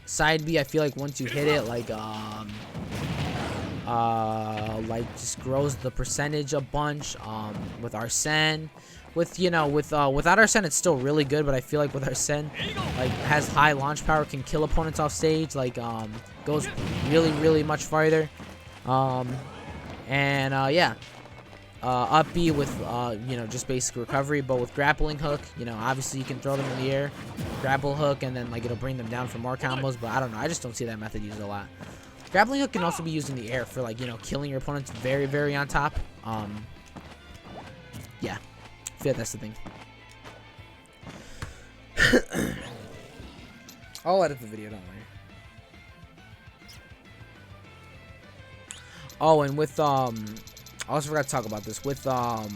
side B, I feel like once you hit it, like just grows the percentage a bunch. With Arsene, without Arsene, it's still really good, but I feel like with Arsene, like has high launch power, can kill opponents off stage, like goes really much farther. Yeah. Up B with, just basic recovery, but with grappling hook, obviously you can throw them in the air, grapple hook, and then, like, it'll bring them down for more combos, but I don't know, I just don't see that method used a lot. Grappling hook can also be used in the air for, like, killing your opponents very on top. Yeah, I feel like that's the thing. I'll edit the video, don't worry. Oh, and with, I also forgot to talk about this with let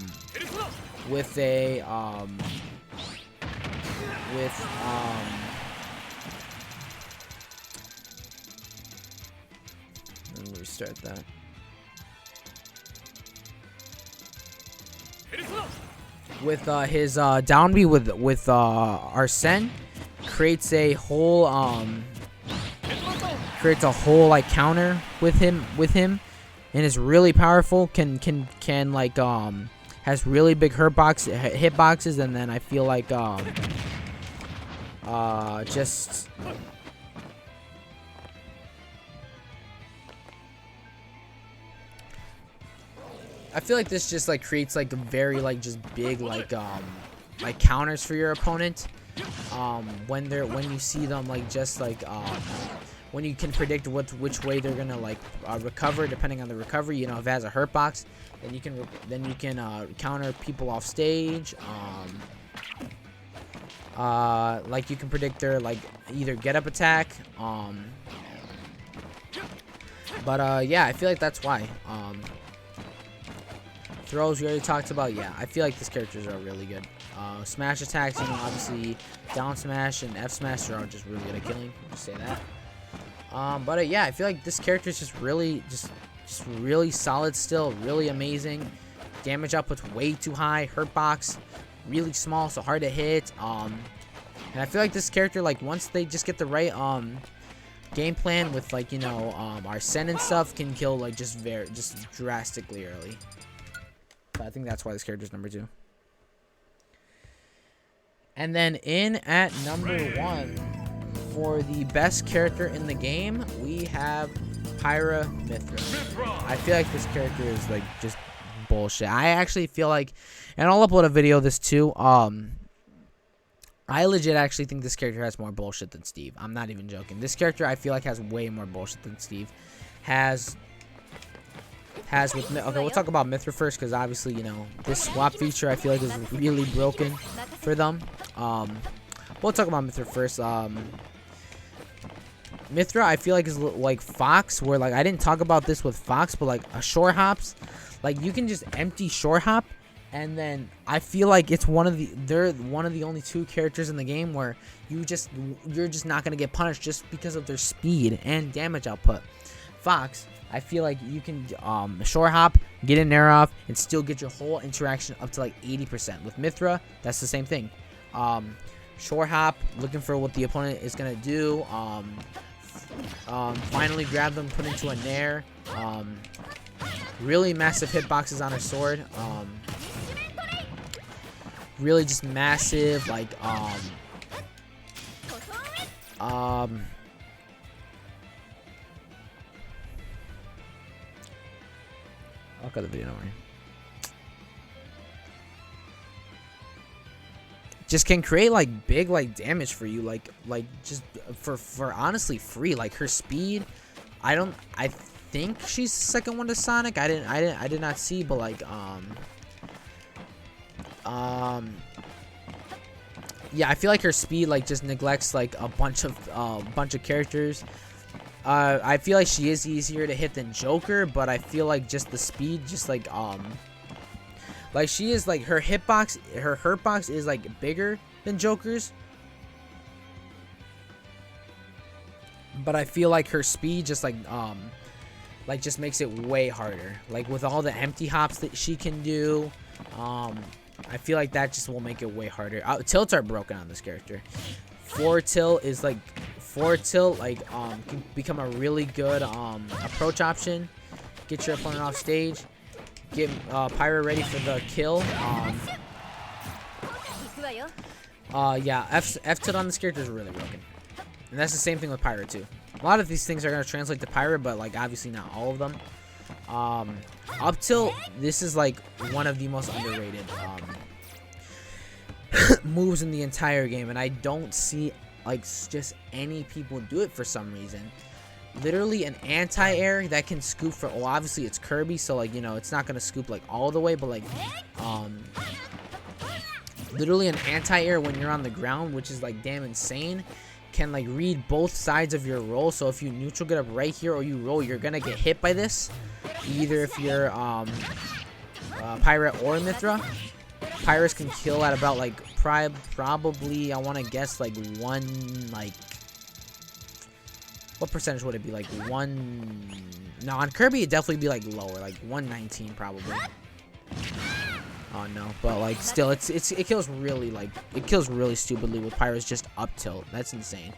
me restart that. With his down B with Arsene creates a whole creates a whole like counter with him, and is really powerful. Can like has really big hitboxes, and then I feel like just I feel like this just like creates like a very like just big like counters for your opponent when you see them like just like when you can predict which way they're gonna like recover depending on the recovery. You know, if it has a hurt box, then you can counter people off stage. Like you can predict their like either get up attack. Yeah, I feel like that's why. Throws we already talked about. Yeah, I feel like these characters are really good. Smash attacks, you know, obviously down smash and F smash are just really good at killing. Just say that. Yeah, I feel like this character is just really solid still, really amazing. Damage output's way too high. Hurt box really small, so hard to hit. And I feel like this character, like once they just get the right game plan with like, you know, Arsene and stuff, can kill like just drastically early. So I think that's why this character is number 2. And then in at number 1 for the best character in the game, we have Pyra Mythra. I feel like this character is like just bullshit. I actually feel like, and I'll upload a video of this too. I legit actually think this character has more bullshit than Steve. I'm not even joking. This character I feel like has way more bullshit than Steve has with. Okay, we'll talk about Mythra first, because obviously, you know, this swap feature I feel like is really broken for them. We'll talk about Mythra first. Mythra I feel like is like Fox, where like I didn't talk about this with Fox, but like a short hops, like you can just empty short hop, and then I feel like it's they're one of the only 2 characters in the game where you're just not gonna get punished just because of their speed and damage output. Fox, I feel like you can short hop, get an air off, and still get your whole interaction up to like 80%. With Mythra, that's the same thing. Short hop, looking for what the opponent is gonna do. Finally grab them, put into a nair. Really massive hitboxes on her sword. Really just massive, like I'll cut the video, don't worry. Just can create like big like damage for you, like just for honestly free. Like her speed, I think she's second one to Sonic. I did not see, but like yeah, I feel like her speed like just neglects like a bunch of characters. I feel like she is easier to hit than Joker, but I feel like just the speed, just like she is like her hurt box is like bigger than Joker's, but I feel like her speed just like just makes it way harder. Like with all the empty hops that she can do, I feel like that just will make it way harder. Tilts are broken on this character. Forward tilt can become a really good approach option. Get your opponent off stage. Get Pyra ready for the kill. Yeah, F tilt on this character is really broken, and that's the same thing with Pyra too. A lot of these things are gonna translate to Pyra, but like obviously not all of them. Up tilt, this is like one of the most underrated moves in the entire game, and I don't see like just any people do it for some reason. Literally an anti-air that can scoop for, well, obviously it's Kirby, so like, you know, it's not gonna scoop like all the way, but like literally an anti-air when you're on the ground, which is like damn insane, can like read both sides of your roll. So if you neutral get up right here or you roll, you're gonna get hit by this, either if you're Pyra or Mythra. Pyras can kill at about like probably, I want to guess like what percentage would it be? Like no, on Kirby it'd definitely be like lower, like 119 probably. Oh no, but like still it kills really, like it kills really stupidly with Pyra's just up tilt. That's insane.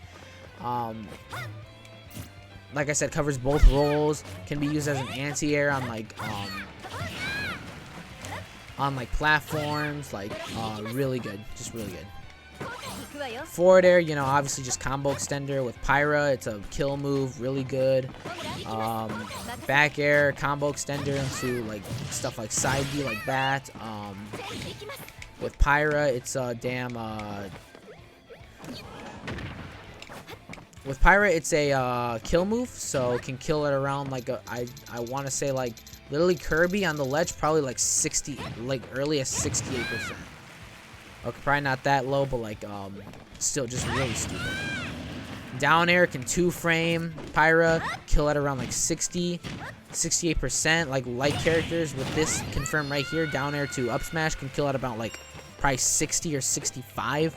like I said, covers both roles. Can be used as an anti-air on like platforms. Like really good, just really good. Forward air, you know, obviously just combo extender with Pyra. It's a kill move, really good. Back air, combo extender into like stuff like side B like that. With Pyra, it's a with Pyra, it's a kill move, so can kill it around like I want to say like literally Kirby on the ledge, probably like 60, like early as 68%. Okay, probably not that low, but like still just really stupid. Down air can 2-frame Pyra, kill at around like 60, 68%. Like light characters with this confirmed right here, down air to up smash can kill at about like probably 60 or 65.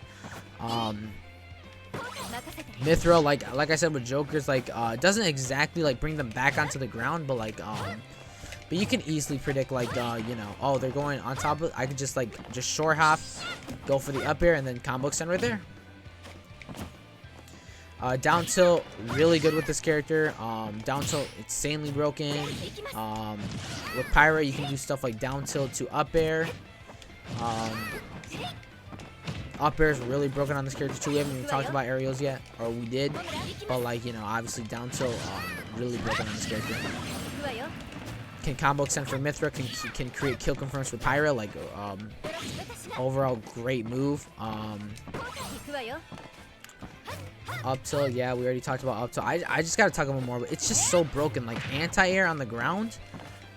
Mythra, like I said with Jokers, like doesn't exactly like bring them back onto the ground, but like but you can easily predict like you know, oh, they're going on top of, I could just like just short hop, go for the up air, and then combo extend right there. Down tilt, really good with this character. Down tilt, insanely broken. With Pyra, you can do stuff like down tilt to up air. Up air is really broken on this character too. We haven't even talked about aerials yet, or we did, but like, you know, obviously down tilt, really broken on this character. Can combo extend for Mythra, can create kill confirms for Pyra, like overall great move. Up tilt, yeah, we already talked about up tilt. I just gotta talk about more, but it's just so broken, like anti-air on the ground,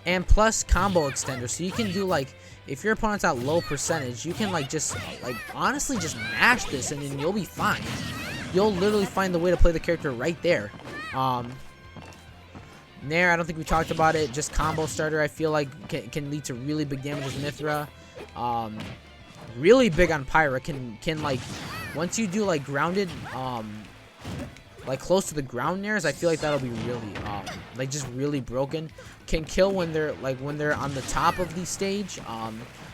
and plus combo extender. So you can do like, if your opponent's at low percentage, you can like just like honestly just mash this, and then you'll be fine. You'll literally find the way to play the character right there. Nair, I don't think we talked about it. Just combo starter, I feel like can lead to really big damage with Mythra. Really big on Pyra. Can like, once you do like grounded, like close to the ground nairs, I feel like that'll be really like just really broken. Can kill when they're on the top of the stage.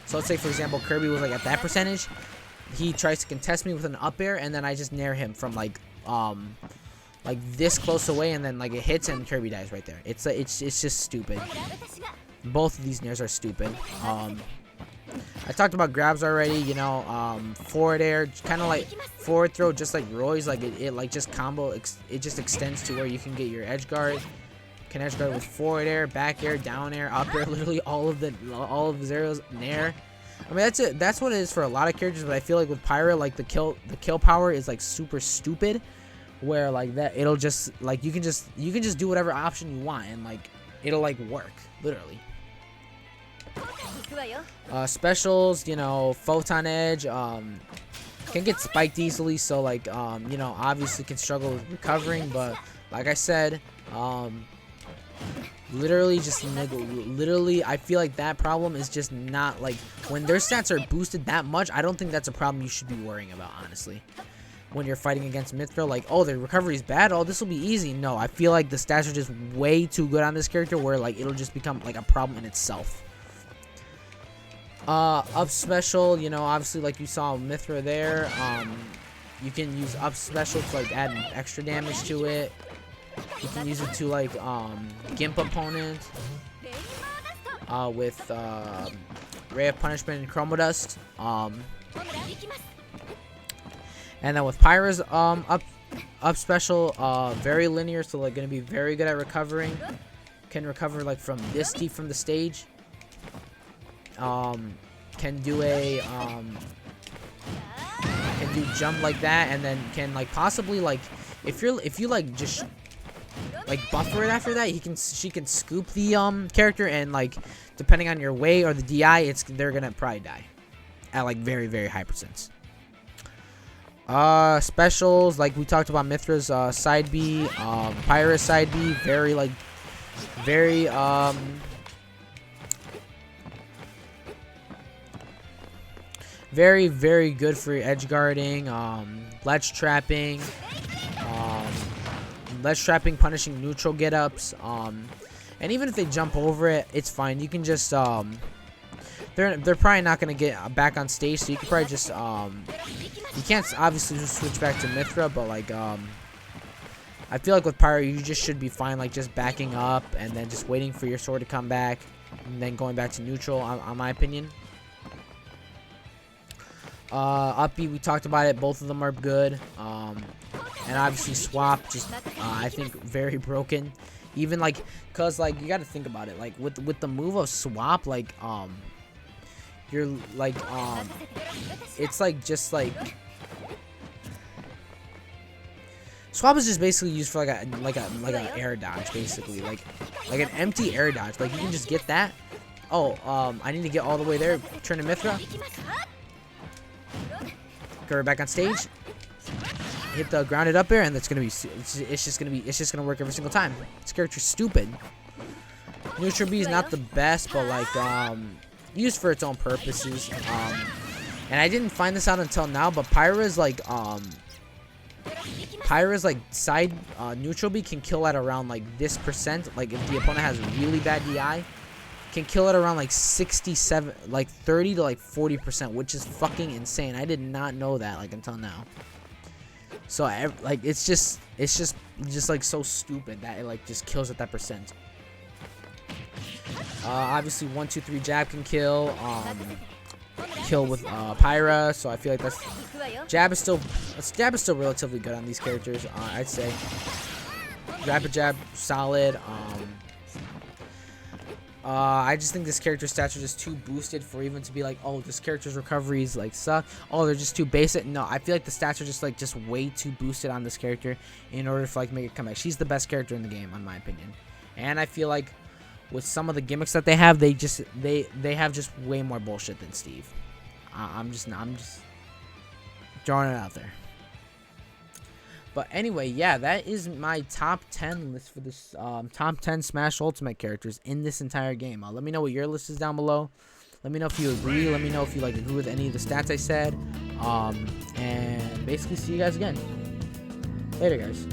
So let's say for example Kirby was like at that percentage, he tries to contest me with an up air, and then I just nair him from like this close away, and then like it hits and Kirby dies right there. It's just stupid. Both of these nairs are stupid. I talked about grabs already, you know, forward air, kind of like forward throw, just like Roy's, like it like just combo, it just extends to where you can get your edge guard. Can edge guard with forward air, back air, down air, up air, literally all of the zeros, nair. I mean, that's it. That's what it is for a lot of characters, but I feel like with Pyra, like the kill power is like super stupid, where like that it'll just like you can just do whatever option you want, and like it'll like work literally. Specials, you know, photon edge, can get spiked easily, so like you know, obviously can struggle with recovering, but like I said, literally I feel like that problem is just not like, when their stats are boosted that much, I don't think that's a problem you should be worrying about, honestly. When you're fighting against Mythra, like, oh, their recovery is bad, oh, this will be easy. No, I feel like the stats are just way too good on this character, where like it'll just become like a problem in itself. Up special, you know, obviously like you saw Mythra there, you can use up special to like add extra damage to it. You can use it to like gimp opponent with Ray of Punishment and Chroma Dust. And then with Pyra's up special, very linear, so like gonna be very good at recovering. Can recover like from this deep from the stage. Can do a can do jump like that, and then can like possibly like, if you like just like buffer it after that, she can scoop the character, and like depending on your weight or the DI, they're gonna probably die at like very, very high percents. Specials, like we talked about Mythra's side B, Pyra's side B, very very, very good for edge guarding, ledge trapping, punishing neutral get-ups, and even if they jump over it, it's fine. You can just they're probably not gonna get back on stage, so you can probably just you can't obviously just switch back to Mythra, but like I feel like with Pyro, you just should be fine, like just backing up and then just waiting for your sword to come back and then going back to neutral, on my opinion. Up B, we talked about it. Both of them are good. And obviously swap, just I think very broken. Even like, cause like you got to think about it. Like with the move of swap, like you're like it's like just like swap is just basically used for like a air dodge, basically like an empty air dodge. Like you can just get that. Oh, I need to get all the way there. Turn to Mithra. Go back on stage. Hit the grounded up air, and that's gonna be. It's just gonna work every single time. This character's stupid. Neutral B is not the best, but like used for its own purposes. And I didn't find this out until now, but Pyra's like side neutral B can kill at around like this percent. Like if the opponent has really bad DI, can kill it around like 67, like 30 to like 40%, which is fucking insane. I did not know that like until now. So like it's just like so stupid that it like just kills at that percent. Obviously 1, 2, 3 jab can kill with Pyra, so I feel like that's jab is still relatively good on these characters. I'd say rapid jab solid. I just think this character's stats are just too boosted for even to be like, oh, this character's recoveries like suck. Oh, they're just too basic. No, I feel like the stats are just way too boosted on this character in order to like make it come back. She's the best character in the game, in my opinion. And I feel like with some of the gimmicks that they have, they have just way more bullshit than Steve. I'm just throwing it out there. But anyway, yeah, that is my top 10 list for this top 10 Smash Ultimate characters in this entire game. Let me know what your list is down below. Let me know if you agree. Let me know if you like agree with any of the stats I said. And basically, see you guys again. Later, guys.